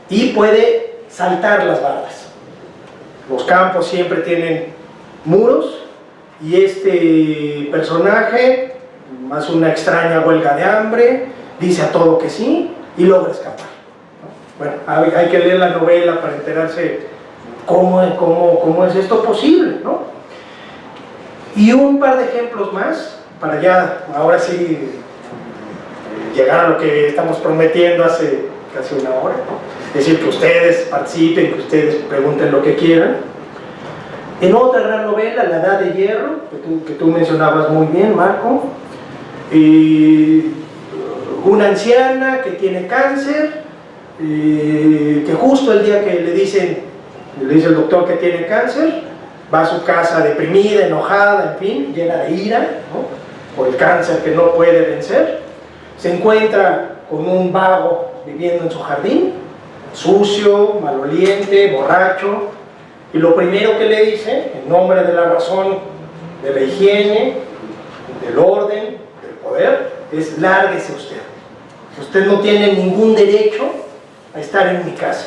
y puede saltar las barras. Los campos siempre tienen muros y este personaje hace una extraña huelga de hambre, dice a todo que sí y logra escapar. Bueno, hay que leer la novela para enterarse cómo es esto posible, ¿no? Y un par de ejemplos más para ya, ahora sí, llegar a lo que estamos prometiendo hace casi una hora, ¿no? Es decir, que ustedes participen, que ustedes pregunten lo que quieran. En otra gran novela, La Edad de Hierro, que tú mencionabas muy bien, Marco, una anciana que tiene cáncer, que justo el día que le dice el doctor que tiene cáncer, va a su casa deprimida, enojada, en fin, llena de ira, ¿no? Por el cáncer que no puede vencer. Se encuentra con un vago viviendo en su jardín, sucio, maloliente, borracho, y lo primero que le dice, en nombre de la razón, de la higiene, del orden, del poder, es: lárguese usted. Usted no tiene ningún derecho a estar en mi casa.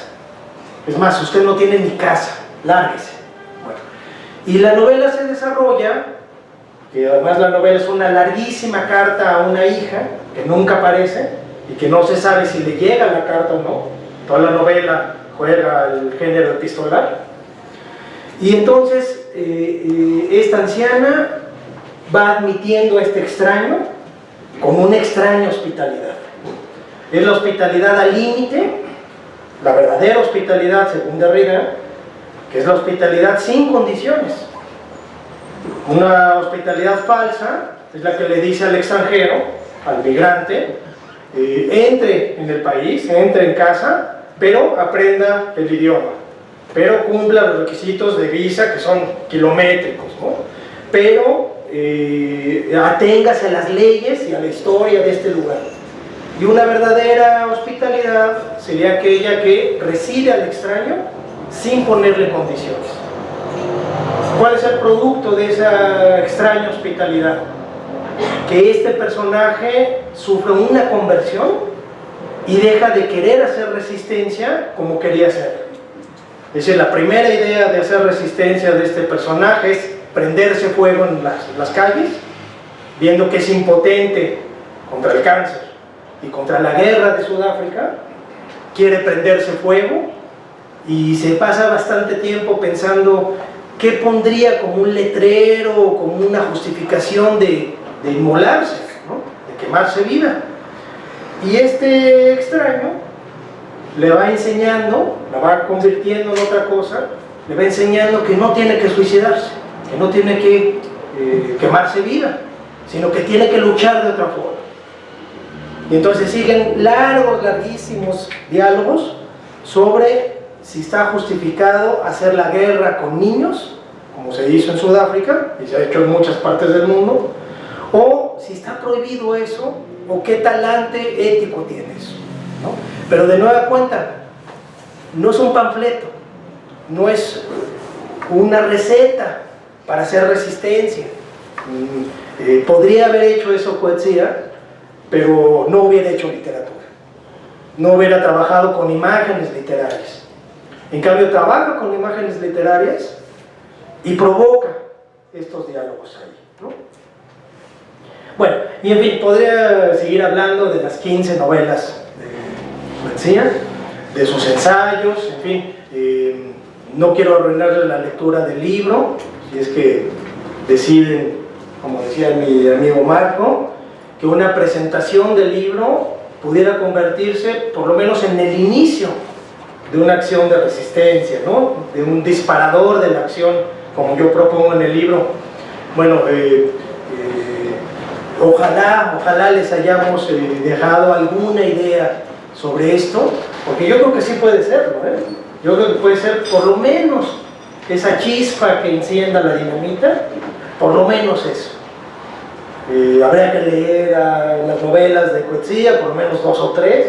Es más, usted no tiene mi casa, lárguese. Bueno, y la novela se desarrolla, que además la novela es una larguísima carta a una hija que nunca aparece y que no se sabe si le llega la carta o no. Toda la novela juega el género epistolar. Y entonces esta anciana va admitiendo a este extraño con una extraña hospitalidad. Es la hospitalidad al límite, la verdadera hospitalidad según Derrida, que es la hospitalidad sin condiciones. Una hospitalidad falsa es la que le dice al extranjero, al migrante, entre en el país, entre en casa, pero aprenda el idioma, pero cumpla los requisitos de visa que son kilométricos, ¿no? Pero aténgase a las leyes y a la historia de este lugar. Y una verdadera hospitalidad sería aquella que recibe al extraño sin ponerle condiciones. ¿Cuál es el producto de esa extraña hospitalidad? Que este personaje sufre una conversión y deja de querer hacer resistencia como quería hacer. Es decir, la primera idea de hacer resistencia de este personaje es prenderse fuego en las calles, viendo que es impotente contra el cáncer y contra la guerra de Sudáfrica, quiere prenderse fuego y se pasa bastante tiempo pensando qué pondría como un letrero o como una justificación de inmolarse, ¿no? De quemarse viva. Y este extraño le va enseñando, la va convirtiendo en otra cosa, le va enseñando que no tiene que suicidarse, que no tiene que quemarse viva, sino que tiene que luchar de otra forma. Y entonces siguen larguísimos diálogos sobre si está justificado hacer la guerra con niños, como se hizo en Sudáfrica y se ha hecho en muchas partes del mundo, o si está prohibido eso, o qué talante ético tiene eso, ¿no? Pero de nueva cuenta, no es un panfleto, no es una receta para hacer resistencia. Podría haber hecho eso Coetzee, pero no hubiera hecho literatura, no hubiera trabajado con imágenes literarias. En cambio trabaja con imágenes literarias y provoca estos diálogos ahí, ¿no? Bueno, y en fin, podría seguir hablando de las 15 novelas de Coetzee, de sus ensayos, en fin, no quiero arruinarle la lectura del libro, si es que deciden, como decía mi amigo Marco, que una presentación del libro pudiera convertirse por lo menos en el inicio de una acción de resistencia, ¿no? De un disparador de la acción, como yo propongo en el libro. Bueno, ojalá les hayamos dejado alguna idea sobre esto, porque yo creo que sí puede serlo, yo creo que puede ser por lo menos esa chispa que encienda la dinamita, por lo menos eso. Habría que leer las novelas de Coetzee, por lo menos 2 o 3,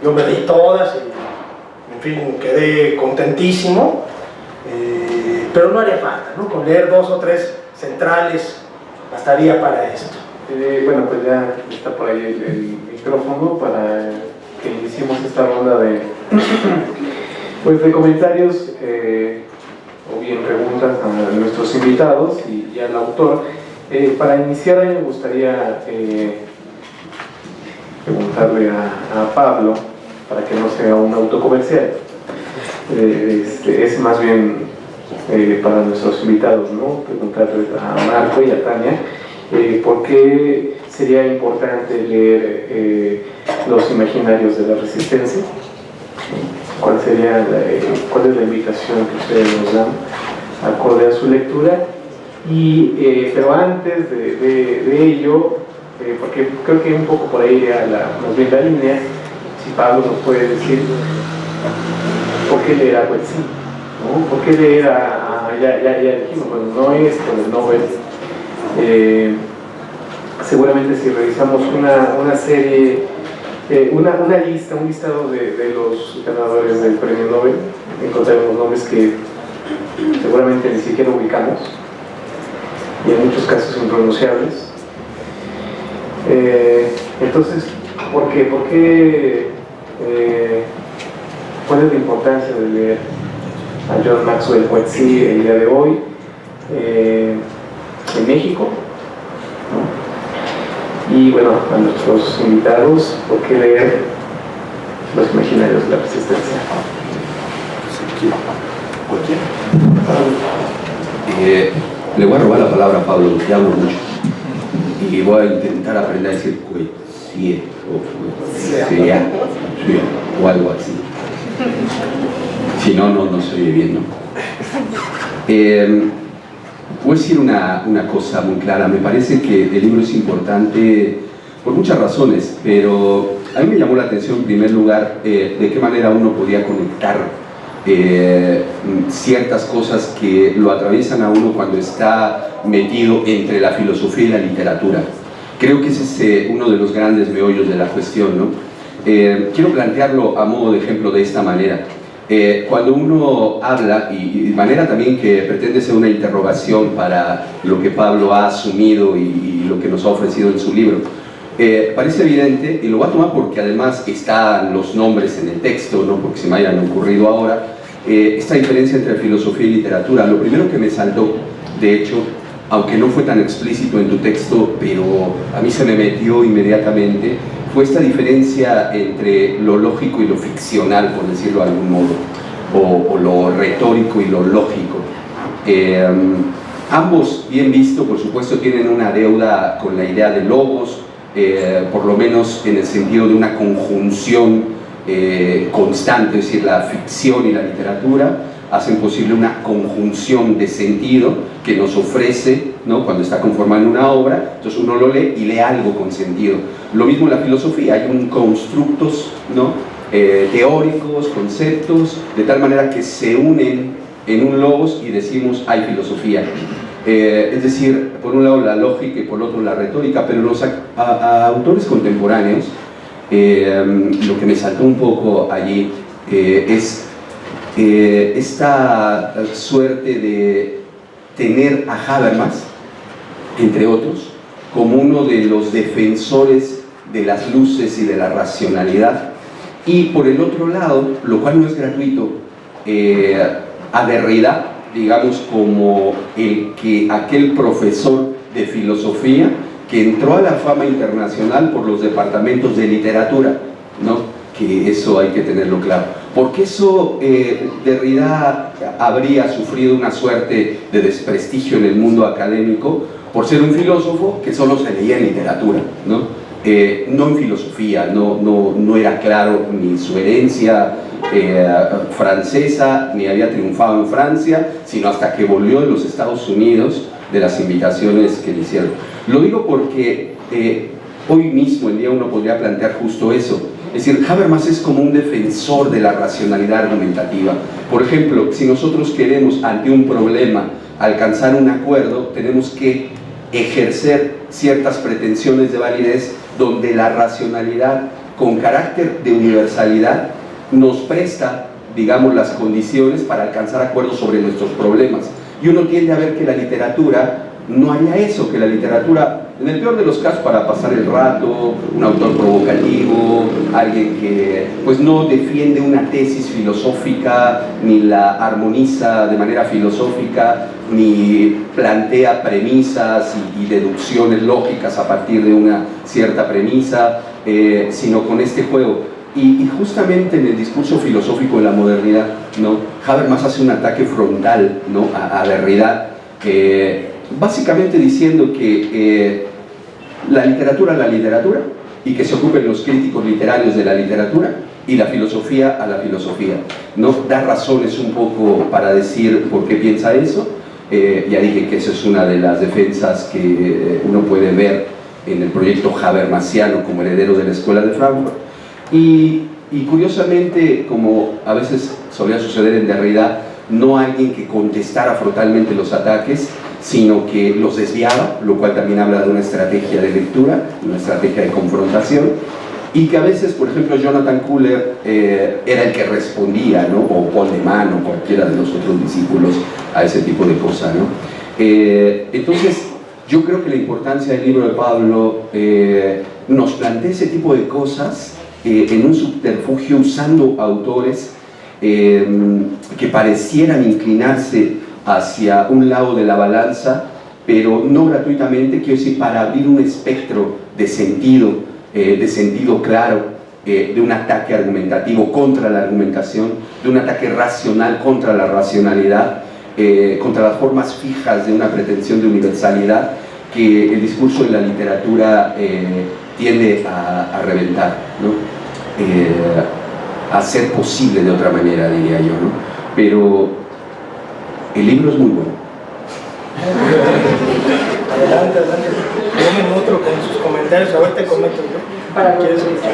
yo me leí todas y en fin, quedé contentísimo, pero no haría falta, ¿no? Con leer 2 o 3 centrales bastaría para esto. Bueno, pues ya está por ahí el micrófono para que iniciemos esta ronda de, pues de comentarios o bien preguntas a nuestros invitados y al autor. Para iniciar, a mí me gustaría preguntarle a Pablo, para que no sea un autocomercial, es más bien para nuestros invitados, ¿no? Preguntarle a Marco y a Tania por qué sería importante leer los imaginarios de la resistencia. ¿Cuál es la invitación que ustedes nos dan acorde a su lectura? Pero antes de ello, porque creo que un poco por ahí más bien la línea, si Pablo nos puede decir por qué leer a Coetzee, ¿no? ¿Por qué leer ya dijimos, bueno, no es por el Nobel? Seguramente si revisamos una serie, una lista, un listado de los ganadores del premio Nobel, encontraremos nombres que seguramente ni siquiera ubicamos y en muchos casos impronunciables. Entonces, ¿por qué? ¿Cuál es la importancia de leer a John Maxwell Coetzee el día de hoy en México, ¿no? Y bueno, a nuestros invitados, ¿por qué leer los imaginarios de la resistencia? Le voy a robar la palabra a Pablo, que hablo mucho, y voy a intentar aprender a decir Coetzee o algo así. Si no, no se oye bien, ¿no? Voy a decir una cosa muy clara. Me parece que el libro es importante por muchas razones, pero a mí me llamó la atención en primer lugar de qué manera uno podía conectar ciertas cosas que lo atraviesan a uno cuando está metido entre la filosofía y la literatura. Creo que ese es uno de los grandes meollos de la cuestión, ¿no? Quiero plantearlo a modo de ejemplo de esta manera. Cuando uno habla, y de manera también que pretende ser una interrogación para lo que Pablo ha asumido y lo que nos ha ofrecido en su libro, parece evidente, y lo voy a tomar porque además están los nombres en el texto, no porque se me hayan ocurrido ahora, esta diferencia entre filosofía y literatura. Lo primero que me saltó, de hecho, aunque no fue tan explícito en tu texto, pero a mí se me metió inmediatamente, fue esta diferencia entre lo lógico y lo ficcional, por decirlo de algún modo, o lo retórico y lo lógico. Ambos, bien visto, por supuesto, tienen una deuda con la idea de logos, por lo menos en el sentido de una conjunción constante, es decir, la ficción y la literatura hacen posible una conjunción de sentido que nos ofrece, ¿no? Cuando está conformando una obra, entonces uno lo lee y lee algo con sentido. Lo mismo en la filosofía, hay un constructos, ¿no? Teóricos, conceptos, de tal manera que se unen en un logos y decimos hay filosofía. Es decir, por un lado la lógica y por otro la retórica, pero los autores contemporáneos, lo que me saltó un poco allí es esta suerte de tener a Habermas, entre otros, como uno de los defensores de las luces y de la racionalidad, y por el otro lado, lo cual no es gratuito, a Derrida, digamos, como aquel profesor de filosofía que entró a la fama internacional por los departamentos de literatura, ¿no? Que eso hay que tenerlo claro. Porque eso, Derrida habría sufrido una suerte de desprestigio en el mundo académico por ser un filósofo que solo se leía en literatura, ¿no? No en filosofía, no era claro ni su herencia francesa, ni había triunfado en Francia, sino hasta que volvió de los Estados Unidos de las invitaciones que le hicieron. Lo digo porque hoy mismo, el día uno podría plantear justo eso. Es decir, Habermas es como un defensor de la racionalidad argumentativa. Por ejemplo, si nosotros queremos ante un problema alcanzar un acuerdo, tenemos que ejercer ciertas pretensiones de validez donde la racionalidad con carácter de universalidad nos presta, digamos, las condiciones para alcanzar acuerdos sobre nuestros problemas. Y uno tiende a ver que la literatura no haría eso, que la literatura, en el peor de los casos, para pasar el rato, un autor provocativo, alguien que pues no defiende una tesis filosófica, ni la armoniza de manera filosófica, ni plantea premisas y deducciones lógicas a partir de una cierta premisa, sino con este juego. Y justamente en el discurso filosófico de la modernidad, ¿no? Habermas hace un ataque frontal, ¿no? a Derrida, básicamente diciendo que la literatura a la literatura, y que se ocupen los críticos literarios de la literatura, y la filosofía a la filosofía, ¿no? Da razones un poco para decir por qué piensa eso. Ya dije que esa es una de las defensas que uno puede ver en el proyecto habermasiano como heredero de la Escuela de Frankfurt. Y curiosamente, como a veces solía suceder en Derrida, no alguien que contestara frontalmente los ataques, sino que los desviaba, lo cual también habla de una estrategia de lectura, una estrategia de confrontación, y que a veces, por ejemplo, Jonathan Kuller era el que respondía, ¿no? O Paul de Man o cualquiera de los otros discípulos a ese tipo de cosas, ¿no? Entonces, yo creo que la importancia del libro de Pablo nos plantea ese tipo de cosas en un subterfugio usando autores que parecieran inclinarse hacia un lado de la balanza, pero no gratuitamente, quiero decir, para abrir un espectro de sentido claro, de un ataque argumentativo contra la argumentación, de un ataque racional contra la racionalidad, contra las formas fijas de una pretensión de universalidad que el discurso de la literatura tiende a reventar, ¿no? A ser posible de otra manera, diría yo, ¿no? Pero el libro es muy bueno. Adelante. Tomen otro con sus comentarios, ahorita comento, ¿no? Para ¿Quieres escuchar?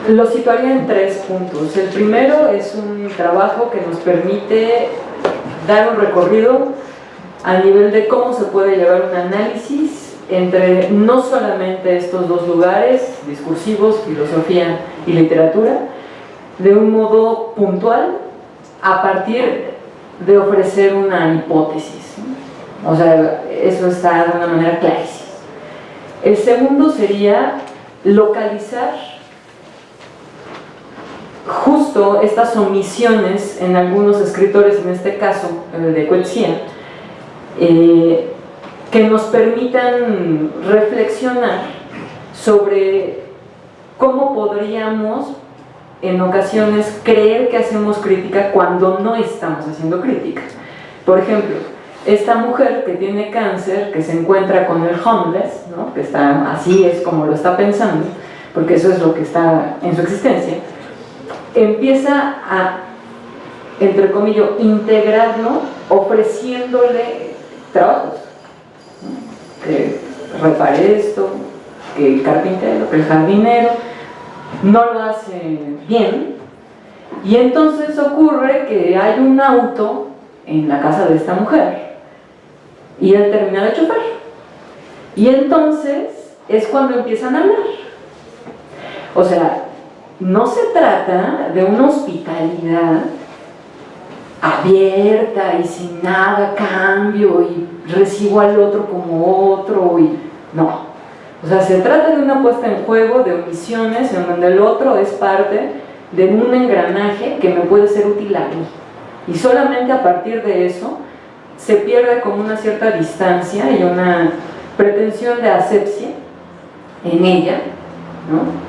Lo situaría en 3 puntos. El primero es un trabajo que nos permite dar un recorrido a nivel de cómo se puede llevar un análisis entre no solamente estos dos lugares, discursivos, filosofía y literatura, de un modo puntual, a partir de ofrecer una hipótesis, ¿no? O sea, eso está de una manera clarísima. El segundo sería localizar justo estas omisiones en algunos escritores, en este caso de Coetzee, que nos permitan reflexionar sobre cómo podríamos en ocasiones creer que hacemos crítica cuando no estamos haciendo crítica. Por ejemplo, esta mujer que tiene cáncer, que se encuentra con el homeless, ¿no? Que está, así es como lo está pensando, porque eso es lo que está en su existencia, empieza a, entre comillas, integrarlo ofreciéndole trabajos, ¿no? Que repare esto, que el carpintero, que el jardinero, no lo hace bien, y entonces ocurre que hay un auto en la casa de esta mujer y él termina de chofer, y entonces es cuando empiezan a hablar. O sea, no se trata de una hospitalidad abierta y sin nada cambio y recibo al otro como otro y no. O sea, se trata de una puesta en juego de omisiones en donde el otro es parte de un engranaje que me puede ser útil a mí. Y solamente a partir de eso se pierde como una cierta distancia y una pretensión de asepsia en ella, ¿no?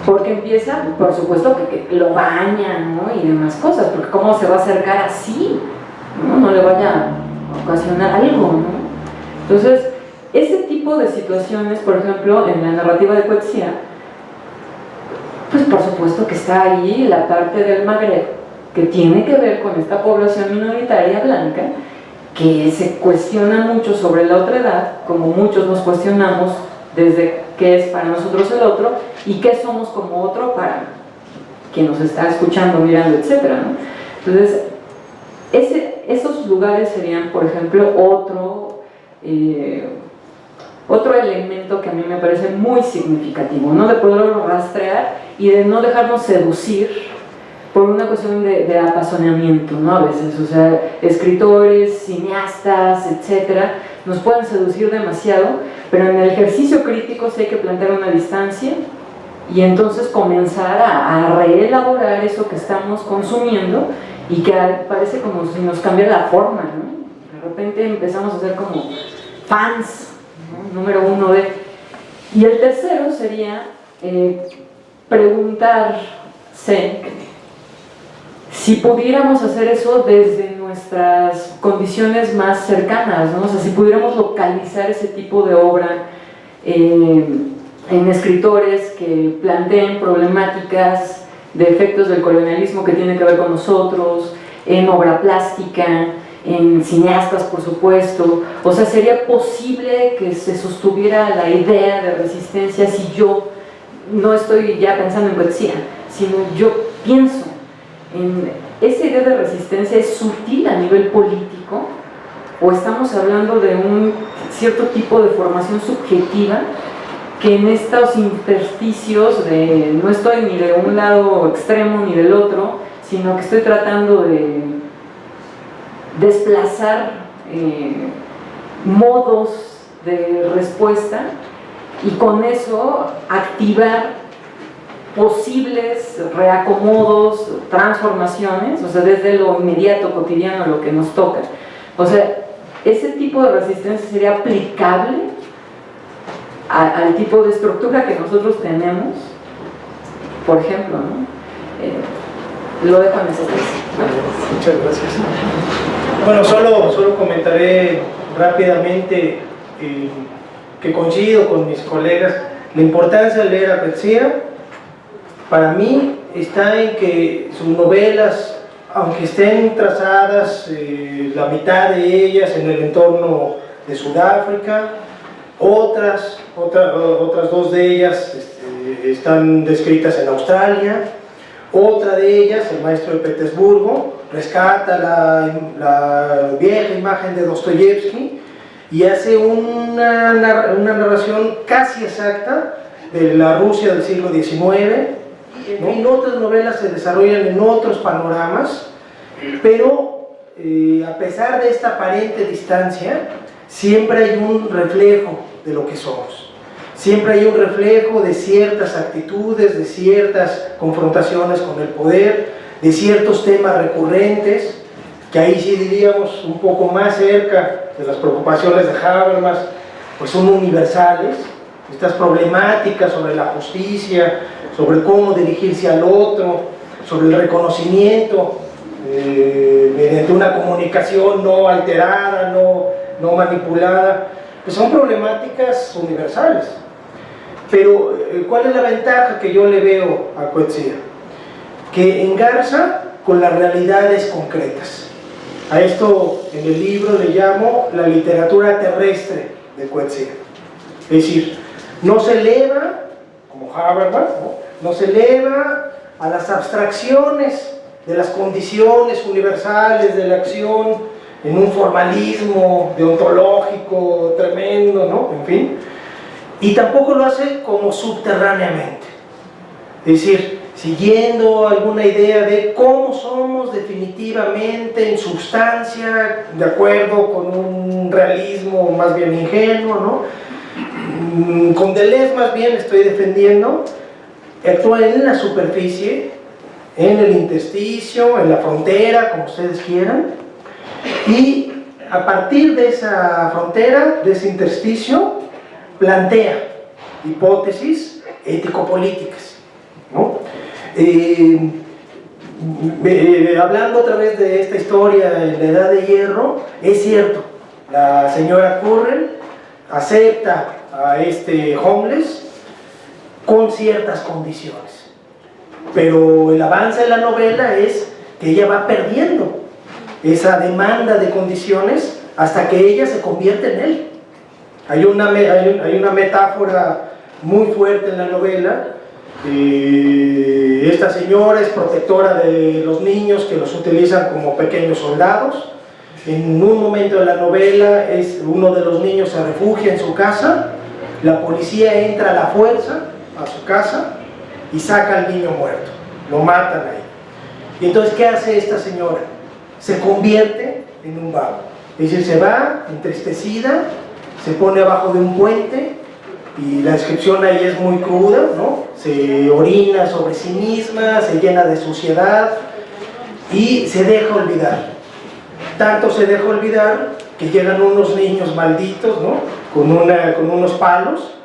Porque empieza, por supuesto, que lo bañan, ¿no? Y demás cosas, porque cómo se va a acercar así, ¿no? No le vaya a ocasionar algo, ¿no? Entonces, ese tipo de situaciones, por ejemplo, en la narrativa de Coetzee, pues por supuesto que está ahí la parte del Magreb, que tiene que ver con esta población minoritaria blanca, que se cuestiona mucho sobre la otredad, como muchos nos cuestionamos desde qué es para nosotros el otro y qué somos como otro para quien nos está escuchando, mirando, etc., ¿no? Entonces, esos lugares serían, por ejemplo, otro elemento que a mí me parece muy significativo, ¿no? De poderlo rastrear y de no dejarnos seducir por una cuestión de apasionamiento, ¿no? A veces, o sea, escritores, cineastas, etcétera, nos pueden seducir demasiado, pero en el ejercicio crítico sí hay que plantear una distancia y entonces comenzar a reelaborar eso que estamos consumiendo y que parece como si nos cambiara la forma, ¿no? De repente empezamos a ser como fans, ¿no? Número uno de... Y el tercero sería preguntarse si pudiéramos hacer eso desde nuestras condiciones más cercanas, ¿no? O sea, si pudiéramos localizar ese tipo de obra en escritores que planteen problemáticas de efectos del colonialismo que tienen que ver con nosotros, en obra plástica, en cineastas, por supuesto. O sea, ¿sería posible que se sostuviera la idea de resistencia si yo no estoy ya pensando en poesía, sino yo pienso en esa idea de resistencia? ¿Es sutil a nivel político o estamos hablando de un cierto tipo de formación subjetiva que en estos intersticios de no estoy ni de un lado extremo ni del otro, sino que estoy tratando de desplazar modos de respuesta y con eso activar posibles reacomodos, transformaciones, o sea, desde lo inmediato, cotidiano, lo que nos toca? O sea, ese tipo de resistencia sería aplicable al tipo de estructura que nosotros tenemos, por ejemplo, ¿no? Lo dejo en ese texto, ¿no? Muchas gracias. Bueno, solo comentaré rápidamente que coincido con mis colegas. La importancia de leer a Coetzee para mí está en que sus novelas, aunque estén trazadas la mitad de ellas en el entorno de Sudáfrica, otras dos de ellas están descritas en Australia, otra de ellas, El maestro de Petersburgo, rescata la vieja imagen de Dostoyevsky y hace una narración casi exacta de la Rusia del siglo XIX, ¿no? Y otras novelas se desarrollan en otros panoramas, pero a pesar de esta aparente distancia, siempre hay un reflejo de lo que somos. Siempre hay un reflejo de ciertas actitudes, de ciertas confrontaciones con el poder, de ciertos temas recurrentes, que ahí sí diríamos un poco más cerca de las preocupaciones de Habermas, pues son universales. Estas problemáticas sobre la justicia, sobre cómo dirigirse al otro, sobre el reconocimiento mediante una comunicación no alterada, no manipulada, pues son problemáticas universales. Pero ¿cuál es la ventaja que yo le veo a Coetzee? Que engarza con las realidades concretas. A esto en el libro le llamo la literatura terrestre de Coetzee. Es decir, no se eleva, como Habermas, no se eleva a las abstracciones de las condiciones universales de la acción en un formalismo deontológico tremendo, ¿no? En fin. Y tampoco lo hace como subterráneamente. Es decir, siguiendo alguna idea de cómo somos definitivamente en sustancia, de acuerdo con un realismo más bien ingenuo, ¿no? Con Deleuze más bien estoy defendiendo, actúa en la superficie, en el intersticio, en la frontera, como ustedes quieran, y a partir de esa frontera, de ese intersticio, plantea hipótesis ético-políticas, ¿no? Hablando otra vez de esta historia en la Edad de Hierro, es cierto, la señora Curren acepta a este homeless con ciertas condiciones, pero el avance de la novela es que ella va perdiendo esa demanda de condiciones hasta que ella se convierte en él. Hay una metáfora muy fuerte en la novela. Esta señora es protectora de los niños que los utilizan como pequeños soldados. En un momento de la novela, uno de los niños se refugia en su casa, la policía entra a la fuerza a su casa y saca al niño muerto, lo matan ahí. Y entonces, ¿qué hace esta señora? Se convierte en un vago, es decir, se va entristecida, se pone abajo de un puente, y la descripción ahí es muy cruda, ¿no? Se orina sobre sí misma, se llena de suciedad y se deja olvidar. Tanto se deja olvidar que llegan unos niños malditos, ¿no? Con unos palos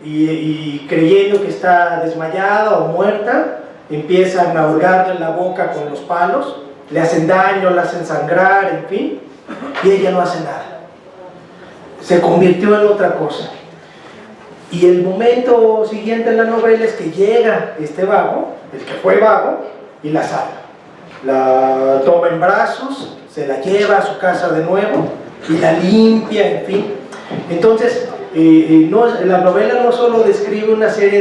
y creyendo que está desmayada o muerta, empiezan a hurgarle la boca con los palos, le hacen daño, la hacen sangrar, en fin, y ella no hace nada. Se convirtió en otra cosa. Y el momento siguiente en la novela es que llega este vago, el que fue vago, y la salva. La toma en brazos, se la lleva a su casa de nuevo y la limpia, en fin. Entonces, la novela no solo describe una serie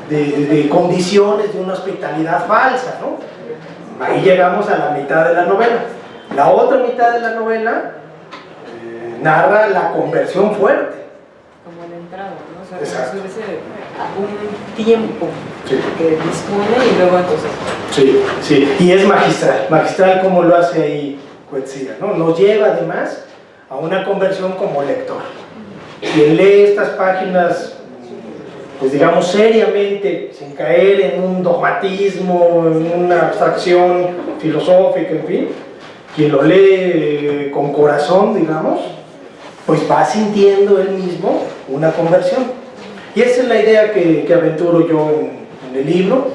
de condiciones de una hospitalidad falsa, ¿no? Ahí llegamos a la mitad de la novela. La otra mitad de la novela narra la conversión fuerte. Como la entrada, ¿no? O sea, exacto. Un tiempo que dispone y luego entonces... Sí, y es magistral como lo hace ahí Coetzee, ¿no? Nos lleva además a una conversión como lector. Quien lee estas páginas, pues digamos seriamente, sin caer en un dogmatismo, en una abstracción filosófica, en fin, quien lo lee con corazón, digamos, pues va sintiendo él mismo una conversión. Y esa es la idea que aventuro yo en el libro,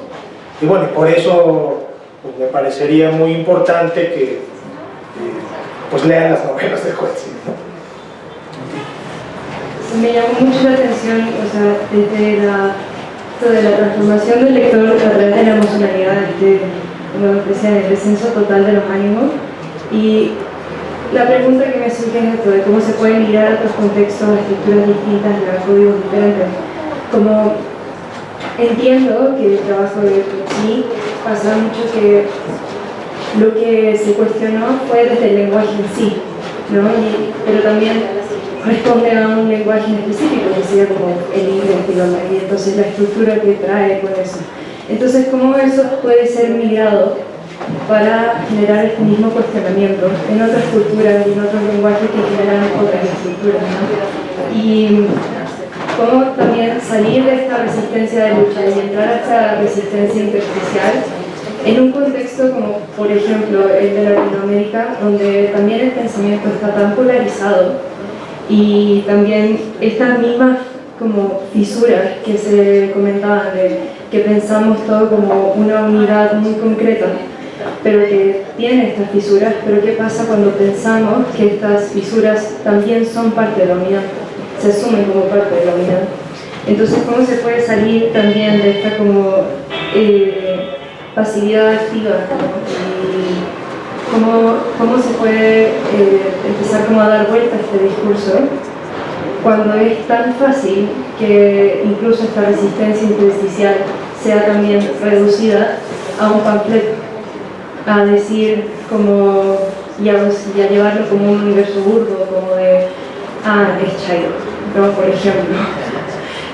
y bueno, por eso pues, me parecería muy importante que pues lean las novelas de Coetzee, ¿no? Me llamó mucho la atención, o sea, desde la transformación del lector a través de la emocionalidad, como decía, el descenso total de los ánimos. Y la pregunta que me surge es esto, de cómo se puede mirar a otros contextos, a estructuras distintas, a códigos diferentes. Como entiendo que el trabajo de Coetzee pasa mucho que lo que se cuestionó fue desde el lenguaje en sí, ¿no? Pero también responde a un lenguaje específico, que sería como el inglés, digamos, y entonces la estructura que trae con eso. Entonces, ¿cómo eso puede ser migrado para generar este mismo cuestionamiento en otras culturas y en otros lenguajes que generan otras estructuras, ¿no? Y cómo también salir de esta resistencia de lucha y entrar a esta resistencia intersticial en un contexto como, por ejemplo, el de Latinoamérica, donde también el pensamiento está tan polarizado y también estas mismas como fisuras que se comentaban, de que pensamos todo como una unidad muy concreta, pero que tiene estas fisuras. Pero ¿qué pasa cuando pensamos que estas fisuras también son parte de la unidad? Se asumen como parte de la unidad. Entonces, ¿cómo se puede salir también de esta como pasividad activa, ¿no? Y cómo se puede empezar como a dar vuelta a este discurso cuando es tan fácil que incluso esta resistencia intersticial sea también reducida a un panfleto, a decir como, y a llevarlo como un universo burdo, como de, es Chairo, ¿no? Por ejemplo.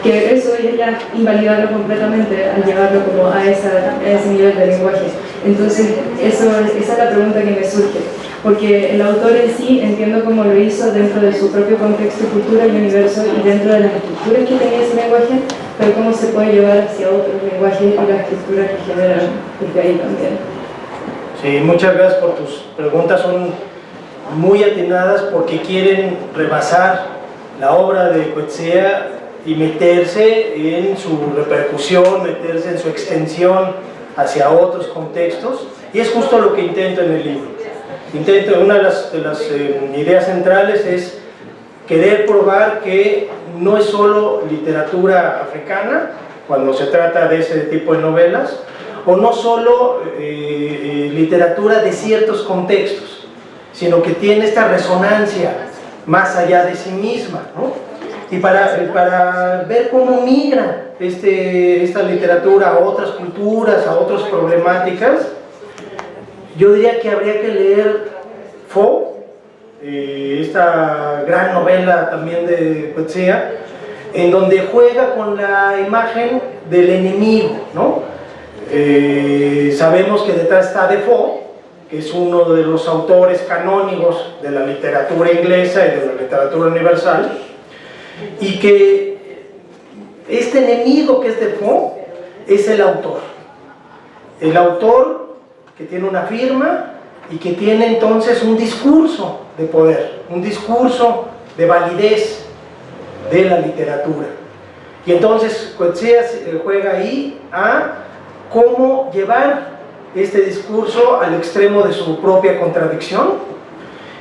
que eso ya invalidarlo completamente al llevarlo como a ese nivel de lenguaje. Entonces, esa es la pregunta que me surge, porque el autor en sí entiendo cómo lo hizo dentro de su propio contexto, cultura y universo y dentro de las estructuras que tenía ese lenguaje, pero cómo se puede llevar hacia otros lenguajes y las estructuras que generan desde ahí también. Sí, muchas gracias por tus preguntas, son muy atinadas porque quieren rebasar la obra de Coetzee y meterse en su repercusión, meterse en su extensión hacia otros contextos, y es justo lo que intento en el libro. Una de las ideas centrales es querer probar que no es solo literatura africana, cuando se trata de ese tipo de novelas, o no solo literatura de ciertos contextos, sino que tiene esta resonancia más allá de sí misma, ¿no? Y para ver cómo migra esta literatura a otras culturas, a otras problemáticas, yo diría que habría que leer Fo, esta gran novela también de Coetzee, en donde juega con la imagen del enemigo, ¿no? Sabemos que detrás está Defoe, que es uno de los autores canónigos de la literatura inglesa y de la literatura universal, y que este enemigo que es Defoe es el autor que tiene una firma y que tiene entonces un discurso de poder, un discurso de validez de la literatura. Y entonces Coetzee juega ahí a cómo llevar este discurso al extremo de su propia contradicción,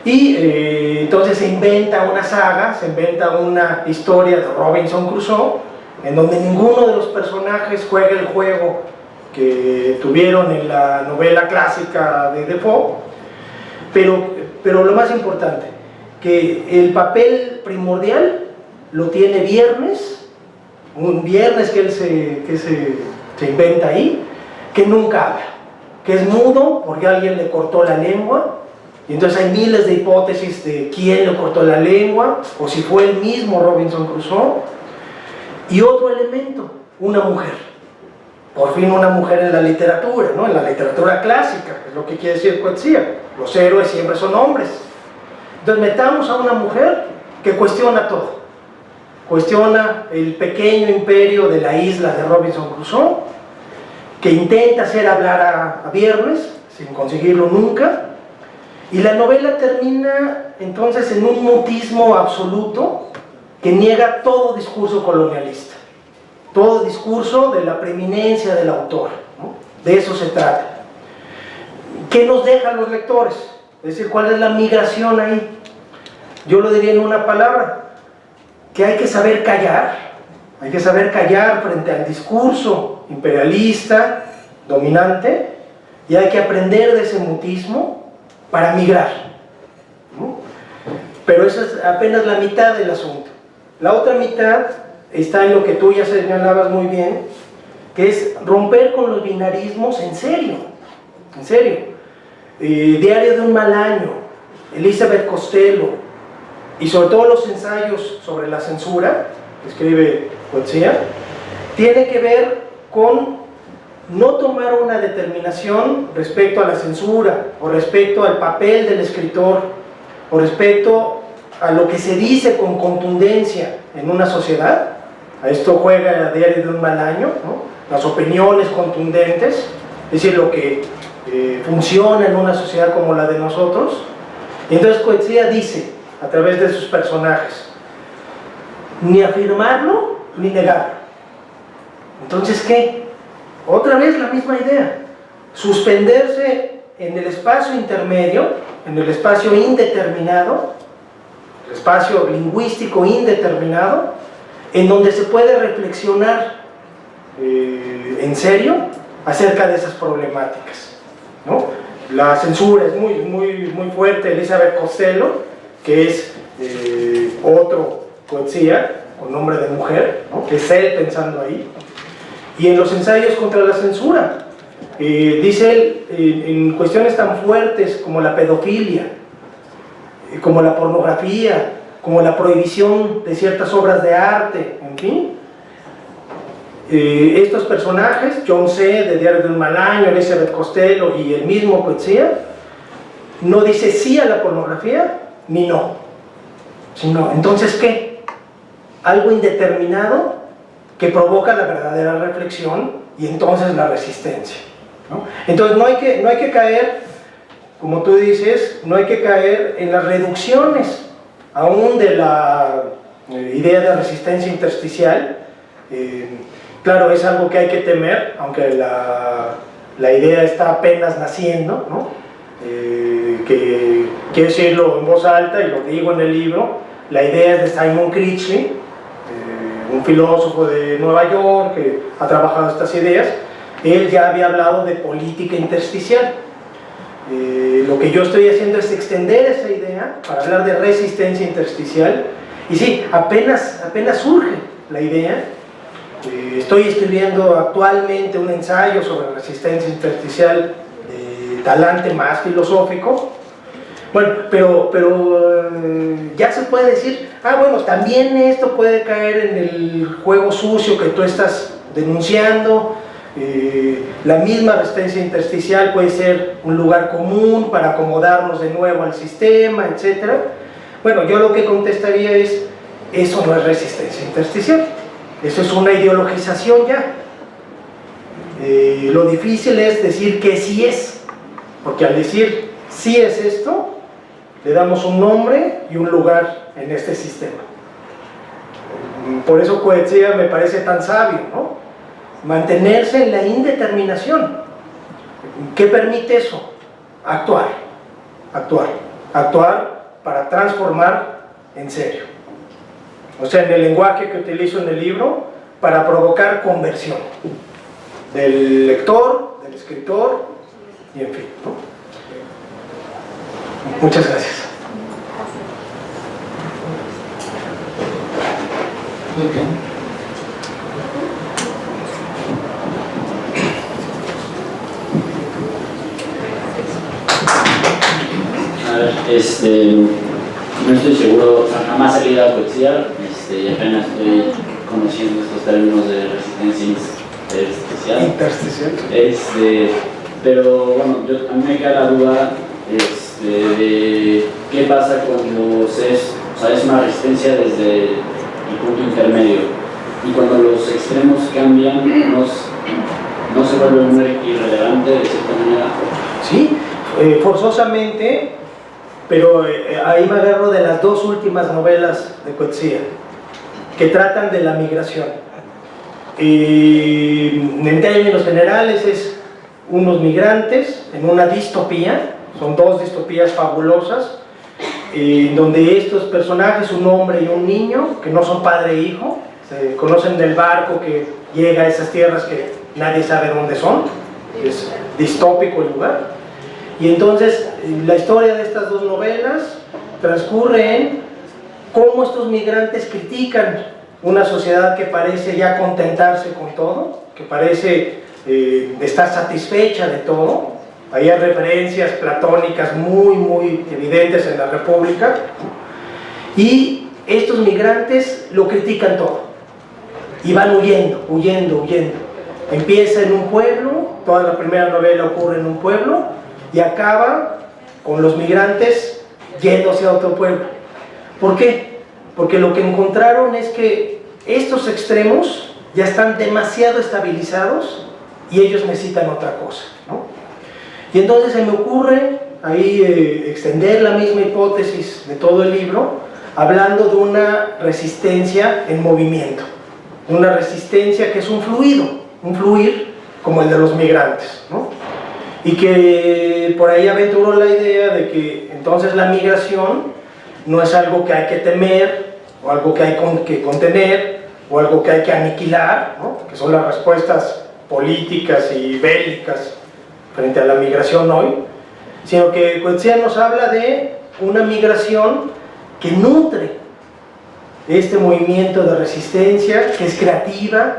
y entonces se inventa una saga, se inventa una historia de Robinson Crusoe, en donde ninguno de los personajes juega el juego que tuvieron en la novela clásica de Defoe, pero lo más importante, que el papel primordial lo tiene Viernes, un Viernes que él se inventa ahí, que nunca habla, que es mudo porque alguien le cortó la lengua, y entonces hay miles de hipótesis de quién le cortó la lengua, o si fue el mismo Robinson Crusoe. Y otro elemento, una mujer, por fin una mujer en la literatura, ¿no? En la literatura clásica, es lo que quiere decir Coetzee, los héroes siempre son hombres. Entonces metamos a una mujer que cuestiona todo, cuestiona el pequeño imperio de la isla de Robinson Crusoe, que intenta hacer hablar a Viernes, sin conseguirlo nunca, y la novela termina entonces en un mutismo absoluto que niega todo discurso colonialista, todo discurso de la preeminencia del autor, ¿no? De eso se trata. ¿Qué nos dejan los lectores? Es decir, ¿cuál es la migración ahí? Yo lo diría en una palabra, que hay que saber callar frente al discurso imperialista, dominante, y hay que aprender de ese mutismo para migrar, ¿no? Pero esa es apenas la mitad del asunto. La otra mitad está en lo que tú ya señalabas muy bien, que es romper con los binarismos en serio, en serio. Diario de un mal año, Elizabeth Costello, y sobre todo los ensayos sobre la censura, que escribe Coetzee, tiene que ver con no tomar una determinación respecto a la censura, o respecto al papel del escritor, o respecto a lo que se dice con contundencia en una sociedad. A esto juega a Diario de un mal año, ¿no? Las opiniones contundentes, es decir, lo que funciona en una sociedad como la de nosotros. Y entonces Coetzee dice, a través de sus personajes, ni afirmarlo ni negarlo. Entonces, ¿qué? Otra vez la misma idea, suspenderse en el espacio intermedio, en el espacio indeterminado, el espacio lingüístico indeterminado, en donde se puede reflexionar en serio acerca de esas problemáticas, ¿no? La censura es muy fuerte. Elizabeth Costello, que es otro Coetzee con nombre de mujer, ¿no? Que es él pensando ahí. Y en los ensayos contra la censura, dice él, en cuestiones tan fuertes como la pedofilia, como la pornografía, como la prohibición de ciertas obras de arte, en fin, estos personajes, John C. de Diario de un Mal Año, Elizabeth Costello y el mismo Coetzee, no dice sí a la pornografía ni no, sino entonces ¿qué? Algo indeterminado que provoca la verdadera reflexión y entonces la resistencia, ¿no? Entonces no hay que caer, como tú dices, no hay que caer en las reducciones aún de la idea de resistencia intersticial. Claro, es algo que hay que temer, aunque la idea está apenas naciendo, ¿no? Que quiero decirlo en voz alta y lo digo en el libro, la idea es de Simon Critchley, un filósofo de Nueva York que ha trabajado estas ideas. Él ya había hablado de política intersticial. Lo que yo estoy haciendo es extender esa idea para hablar de resistencia intersticial, y sí, apenas surge la idea. Estoy escribiendo actualmente un ensayo sobre resistencia intersticial de talante más filosófico. Bueno, pero ya se puede decir, bueno, también esto puede caer en el juego sucio que tú estás denunciando. La misma resistencia intersticial puede ser un lugar común para acomodarnos de nuevo al sistema, etc. Bueno, yo lo que contestaría es, eso no es resistencia intersticial, eso es una ideologización ya. Lo difícil es decir que sí es, porque al decir sí es esto, le damos un nombre y un lugar en este sistema. Por eso Coetzee me parece tan sabio, ¿no? Mantenerse en la indeterminación. ¿Qué permite eso? Actuar para transformar en serio. O sea, en el lenguaje que utilizo en el libro, para provocar conversión del lector, del escritor, y en fin, ¿no? Muchas gracias. A ver, no estoy seguro, jamás he leído a Coetzee, y apenas estoy conociendo estos términos de resistencia intersticial. Pero bueno, a mí me queda la duda de qué pasa cuando es una resistencia desde el punto intermedio, y cuando los extremos cambian, no se vuelve muy irrelevante de cierta manera. Sí, forzosamente, pero ahí me agarro de las dos últimas novelas de Coetzee, que tratan de la migración. En términos generales es unos migrantes en una distopía, son dos distopías fabulosas, donde estos personajes, un hombre y un niño, que no son padre e hijo, se conocen del barco que llega a esas tierras que nadie sabe dónde son, es distópico el lugar. Y entonces la historia de estas dos novelas transcurre en cómo estos migrantes critican una sociedad que parece ya contentarse con todo, que parece estar satisfecha de todo. Ahí hay referencias platónicas muy evidentes en la República, y estos migrantes lo critican todo y van huyendo. Empieza en un pueblo, toda la primera novela ocurre en un pueblo y acaba con los migrantes yéndose a otro pueblo. ¿Por qué? Porque lo que encontraron es que estos extremos ya están demasiado estabilizados y ellos necesitan otra cosa, ¿no? Y entonces se me ocurre ahí extender la misma hipótesis de todo el libro, hablando de una resistencia en movimiento, una resistencia que es un fluir como el de los migrantes, ¿no? Y que por ahí aventuró la idea de que entonces la migración no es algo que hay que temer, o algo que hay que contener, o algo que hay que aniquilar, ¿no? Que son las respuestas políticas y bélicas frente a la migración hoy, sino que Coetzee nos habla de una migración que nutre este movimiento de resistencia, que es creativa,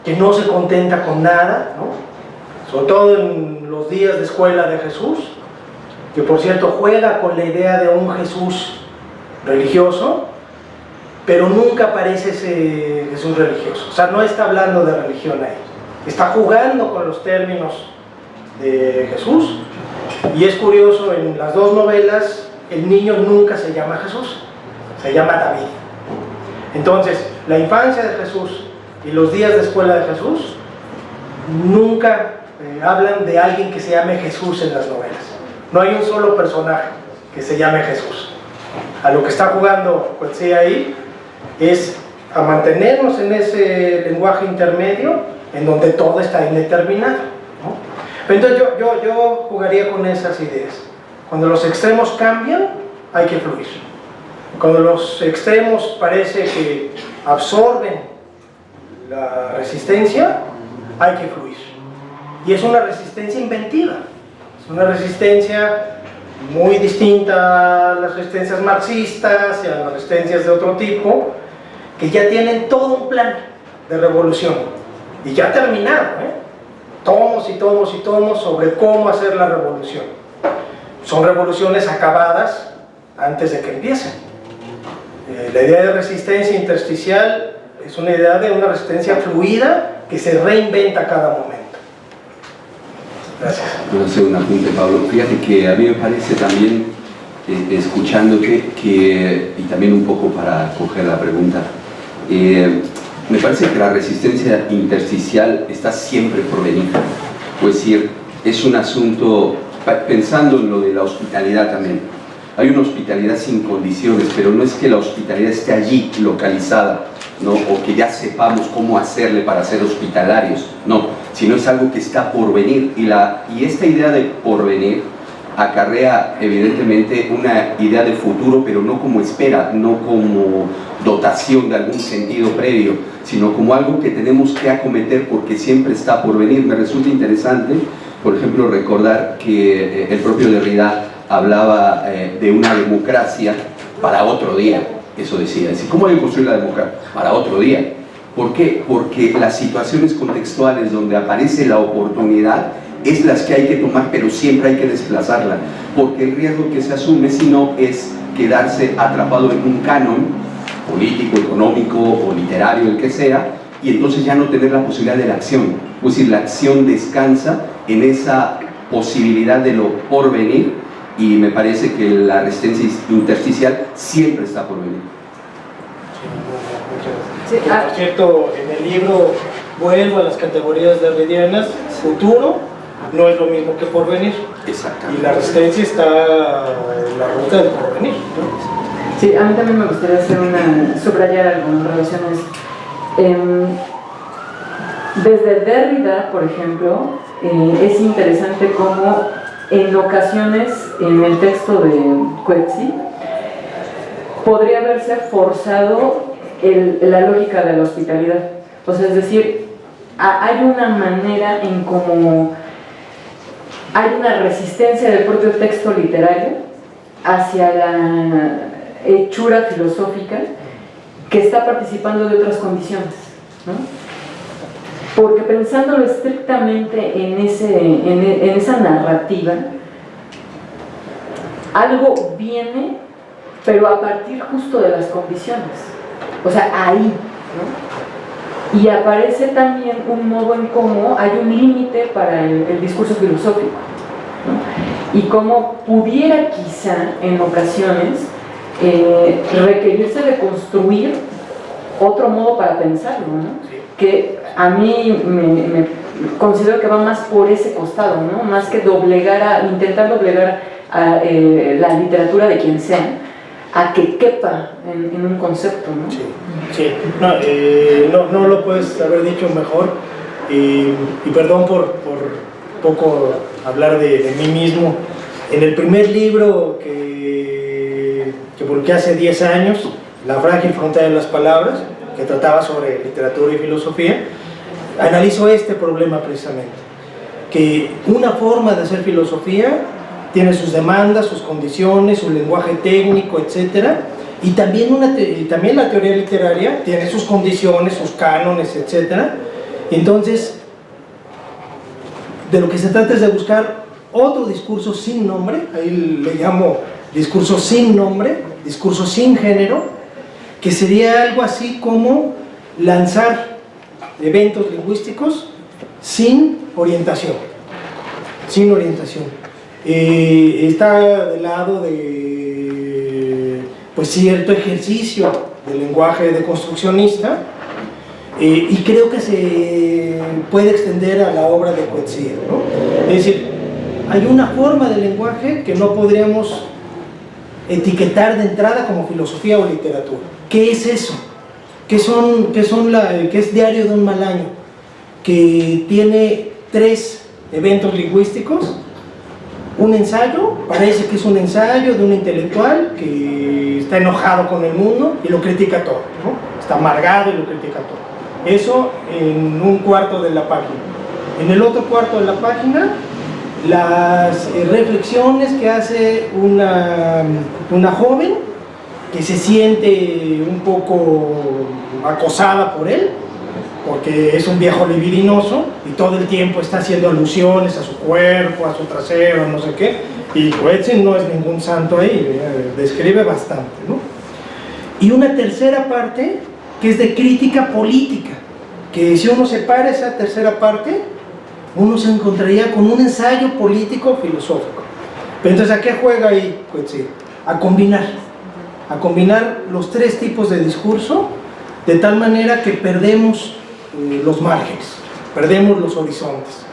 que no se contenta con nada, ¿no? Sobre todo en los días de escuela de Jesús, que por cierto juega con la idea de un Jesús religioso, pero nunca aparece ese Jesús religioso. O sea, no está hablando de religión ahí. Está jugando con los términos de Jesús. Y es curioso, en las dos novelas, el niño nunca se llama Jesús, se llama David. Entonces, la infancia de Jesús y los días de escuela de Jesús nunca hablan de alguien que se llame Jesús en las novelas. No hay un solo personaje que se llame Jesús. A lo que está jugando Coetzee ahí es a mantenernos en ese lenguaje intermedio en donde todo está indeterminado, ¿no? Entonces yo jugaría con esas ideas. Cuando los extremos cambian, hay que fluir. Cuando los extremos parece que absorben la resistencia, hay que fluir. Y es una resistencia inventiva, es una resistencia muy distinta a las resistencias marxistas y a las resistencias de otro tipo, que ya tienen todo un plan de revolución, y ya terminado, tomos y tomos y tomos sobre cómo hacer la revolución. Son revoluciones acabadas antes de que empiecen. La idea de resistencia intersticial es una idea de una resistencia fluida que se reinventa cada momento. Gracias. Puedo hacer un apunte, Pablo. Fíjate que a mí me parece también, escuchándote, y también un poco para coger la pregunta, me parece que la resistencia intersticial está siempre por venir. Es decir, es un asunto, pensando en lo de la hospitalidad también, hay una hospitalidad sin condiciones, pero no es que la hospitalidad esté allí, localizada, ¿no? O que ya sepamos cómo hacerle para ser hospitalarios, no, sino es algo que está por venir, y esta idea de porvenir acarrea evidentemente una idea de futuro, pero no como espera, no como dotación de algún sentido previo, sino como algo que tenemos que acometer porque siempre está por venir. Me resulta interesante, por ejemplo, recordar que el propio Derrida hablaba de una democracia para otro día. Eso decía, ¿cómo hay que construir la democracia? Para otro día. ¿Por qué? Porque las situaciones contextuales donde aparece la oportunidad es las que hay que tomar, pero siempre hay que desplazarla, porque el riesgo que se asume si no es quedarse atrapado en un canon político, económico o literario, el que sea, y entonces ya no tener la posibilidad de la acción. Es decir, la acción descansa en esa posibilidad de lo porvenir, y me parece que la resistencia intersticial siempre está por venir. Sí, por cierto, en el libro vuelvo a las categorías derridianas. Futuro no es lo mismo que porvenir. Exactamente. Y la resistencia está en la ruta del porvenir, ¿no? Sí, a mí también me gustaría subrayar algo en relación a eso. Desde Derrida, por ejemplo, es interesante cómo en ocasiones en el texto de Coetzee podría haberse forzado la lógica de la hospitalidad. O sea, es decir, hay una manera en cómo hay una resistencia del propio texto literario hacia la hechura filosófica que está participando de otras condiciones, ¿no? Porque pensándolo estrictamente en esa narrativa, algo viene, pero a partir justo de las condiciones, o sea, ahí, ¿no? Y aparece también un modo en cómo hay un límite para el discurso filosófico, ¿no? Y cómo pudiera quizá en ocasiones requerirse de construir otro modo para pensarlo, ¿no? Que a mí me considero que va más por ese costado, ¿no? Más que intentar doblegar a la literatura de quien sea, a que quepa en un concepto, ¿no? Sí, sí. No lo puedes haber dicho mejor, y perdón por poco hablar de mí mismo. En el primer libro que publiqué hace 10 años, La frágil frontera de las palabras, que trataba sobre literatura y filosofía, analizo este problema precisamente, que una forma de hacer filosofía tiene sus demandas, sus condiciones, su lenguaje técnico, etc. Y también la teoría literaria tiene sus condiciones, sus cánones, etc. Entonces, de lo que se trata es de buscar otro discurso sin nombre, ahí le llamo discurso sin nombre, discurso sin género, que sería algo así como lanzar eventos lingüísticos sin orientación. Sin orientación. Está del lado de pues cierto ejercicio del lenguaje deconstruccionista, y creo que se puede extender a la obra de Coetzee, ¿no? Es decir, hay una forma de lenguaje que no podríamos etiquetar de entrada como filosofía o literatura. ¿Qué es eso? ¿Qué es Diario de un mal año? Que tiene 3 eventos lingüísticos. Un ensayo, parece que es un ensayo de un intelectual que está enojado con el mundo y lo critica todo, ¿no? Está amargado y lo critica todo. Eso en un cuarto de la página. En el otro cuarto de la página, las reflexiones que hace una joven que se siente un poco acosada por él, porque es un viejo libidinoso y todo el tiempo está haciendo alusiones a su cuerpo, a su trasero, no sé qué, y Coetzee no es ningún santo ahí, describe bastante, ¿no? Y una tercera parte que es de crítica política, que si uno separa esa tercera parte, uno se encontraría con un ensayo político filosófico. Pero entonces, ¿a qué juega ahí Coetzee? A combinar los 3 tipos de discurso, de tal manera que perdemos los márgenes, perdemos los horizontes,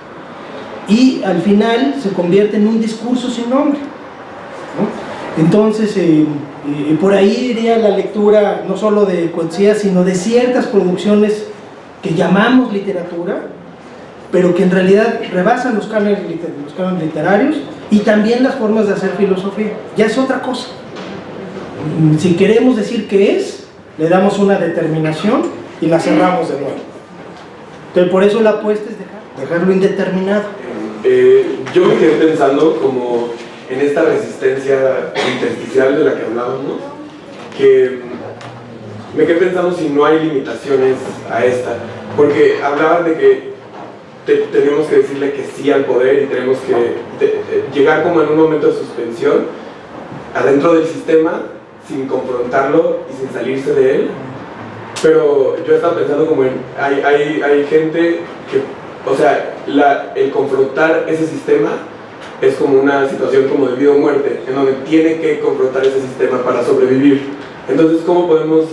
y al final se convierte en un discurso sin nombre, ¿no? Entonces, por ahí iría la lectura no solo de Coetzee, sino de ciertas producciones que llamamos literatura, pero que en realidad rebasan los cánones literarios, y también las formas de hacer filosofía. Ya es otra cosa. Si queremos decir qué es, le damos una determinación y la cerramos de nuevo. Entonces, por eso la apuesta es dejarlo indeterminado. Yo me quedé pensando como en esta resistencia intersticial de la que hablábamos, que me quedé pensando si no hay limitaciones a esta, porque hablaban de que tenemos que decirle que sí al poder y tenemos que llegar como en un momento de suspensión adentro del sistema sin confrontarlo y sin salirse de él. Pero yo estaba pensando como en, hay gente que, o sea, el confrontar ese sistema es como una situación como de vida o muerte, en donde tiene que confrontar ese sistema para sobrevivir. Entonces, ¿cómo podemos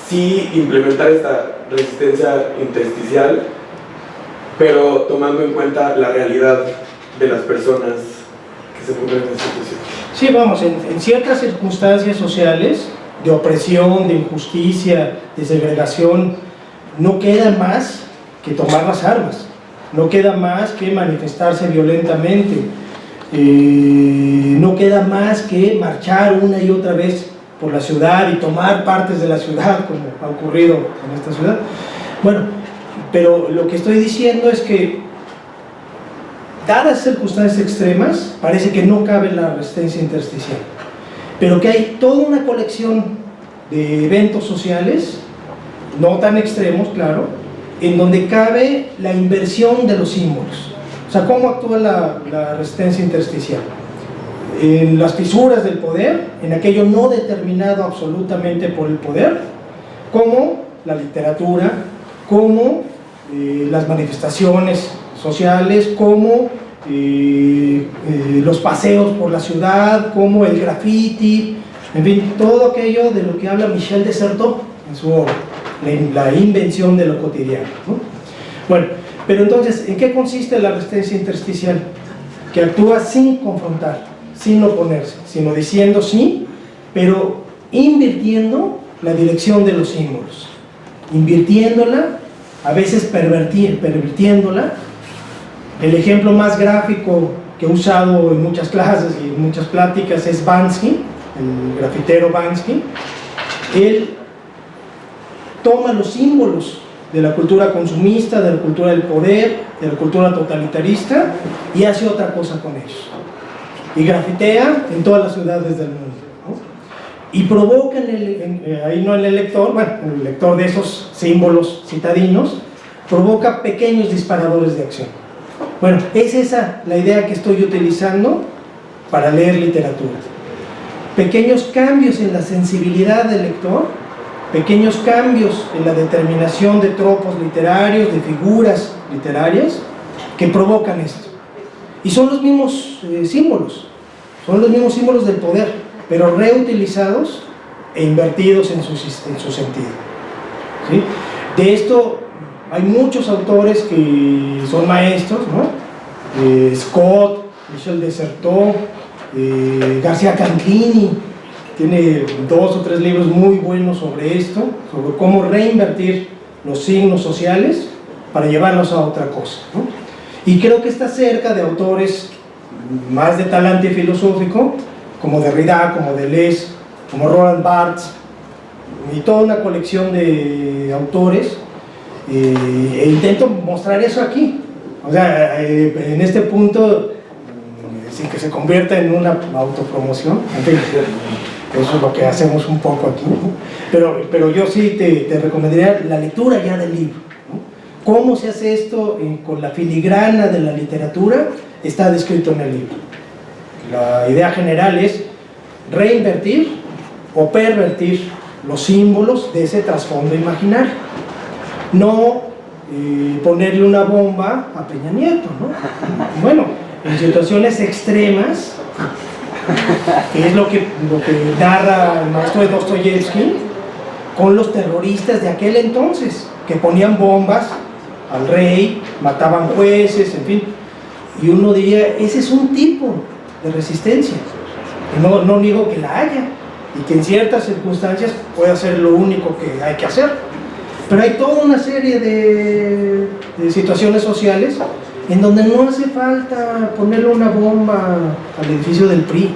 sí implementar esta resistencia intersticial, pero tomando en cuenta la realidad de las personas que se encuentran en esta situación? Sí, vamos, en ciertas circunstancias sociales de opresión, de injusticia, de segregación, no queda más que tomar las armas, no queda más que manifestarse violentamente, no queda más que marchar una y otra vez por la ciudad y tomar partes de la ciudad, como ha ocurrido en esta ciudad. Bueno, pero lo que estoy diciendo es que, dadas circunstancias extremas, parece que no cabe la resistencia intersticial, pero que hay toda una colección de eventos sociales, no tan extremos, claro, en donde cabe la inversión de los símbolos. O sea, ¿cómo actúa la resistencia intersticial? En las fisuras del poder, en aquello no determinado absolutamente por el poder, como la literatura, como las manifestaciones sociales, como los paseos por la ciudad, como el graffiti, en fin, todo aquello de lo que habla Michel de Certeau en su obra, la invención de lo cotidiano, ¿no? Bueno, pero entonces, ¿en qué consiste la resistencia intersticial? Que actúa sin confrontar, sin oponerse, sino diciendo sí, pero invirtiendo la dirección de los símbolos, invirtiéndola, a veces pervirtiéndola. El ejemplo más gráfico que he usado en muchas clases y en muchas pláticas es Banksy, el grafitero Banksy. Él toma los símbolos de la cultura consumista, de la cultura del poder, de la cultura totalitarista, y hace otra cosa con ellos. Y grafitea en todas las ciudades del mundo, ¿no? Y provoca ahí no en el lector, bueno, en el lector de esos símbolos citadinos, provoca pequeños disparadores de acción. Bueno, es esa la idea que estoy utilizando para leer literatura. pequeños cambios en la sensibilidad del lector, pequeños cambios en la determinación de tropos literarios, de figuras literarias, que provocan esto. Y son los mismos símbolos del poder, pero reutilizados e invertidos en su sentido. ¿Sí? De esto hay muchos autores que son maestros, ¿no? Scott, Michel Desserteau, García Canclini, tiene 2 o 3 libros muy buenos sobre esto, sobre cómo reinvertir los signos sociales para llevarlos a otra cosa, ¿no? Y creo que está cerca de autores más de talante filosófico, como Derrida, como Deleuze, como Roland Barthes, y toda una colección de autores, e intento mostrar eso aquí. O sea, en este punto, sin que se convierta en una autopromoción, eso es lo que hacemos un poco aquí, ¿no? Pero yo sí te recomendaría la lectura ya del libro, ¿no? ¿Cómo se hace esto con la filigrana de la literatura? Está descrito en el libro. La idea general es reinvertir o pervertir los símbolos de ese trasfondo imaginario. No ponerle una bomba a Peña Nieto, ¿no? Bueno, en situaciones extremas, que es lo que narra el maestro de Dostoyevsky, con los terroristas de aquel entonces, que ponían bombas al rey, mataban jueces, en fin. Y uno diría, ese es un tipo de resistencia. Y no niego que la haya, y que en ciertas circunstancias pueda ser lo único que hay que hacer. Pero hay toda una serie de situaciones sociales en donde no hace falta ponerle una bomba al edificio del PRI.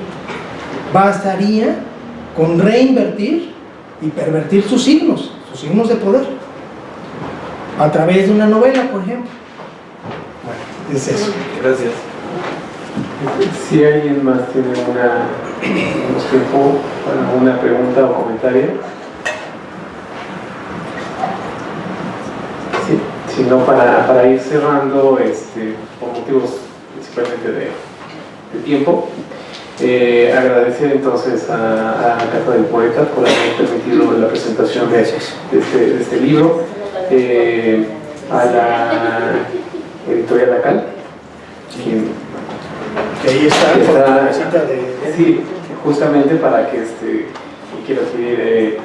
Bastaría con reinvertir y pervertir sus signos de poder, a través de una novela, por ejemplo. Bueno, es eso. Gracias. Si alguien más tiene tenemos tiempo para una pregunta o comentario. Sí, si no, para ir cerrando, por motivos principalmente de tiempo, agradecer entonces a Casa del Poeta por haber permitido la presentación de este libro, a la editorial Lacal, que ahí está la visita de... Sí, justamente para que quien quiera adquirir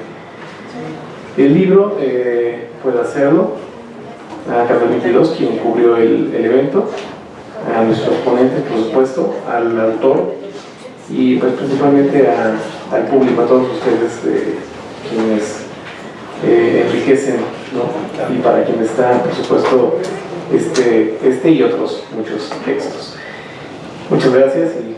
el libro pueda hacerlo. A Carlos 22, quien cubrió el evento, a nuestros ponentes, por supuesto, al autor y pues principalmente al público, a todos ustedes quienes enriquecen, ¿no? Y para quienes está, por supuesto, y otros muchos textos. Muchas gracias y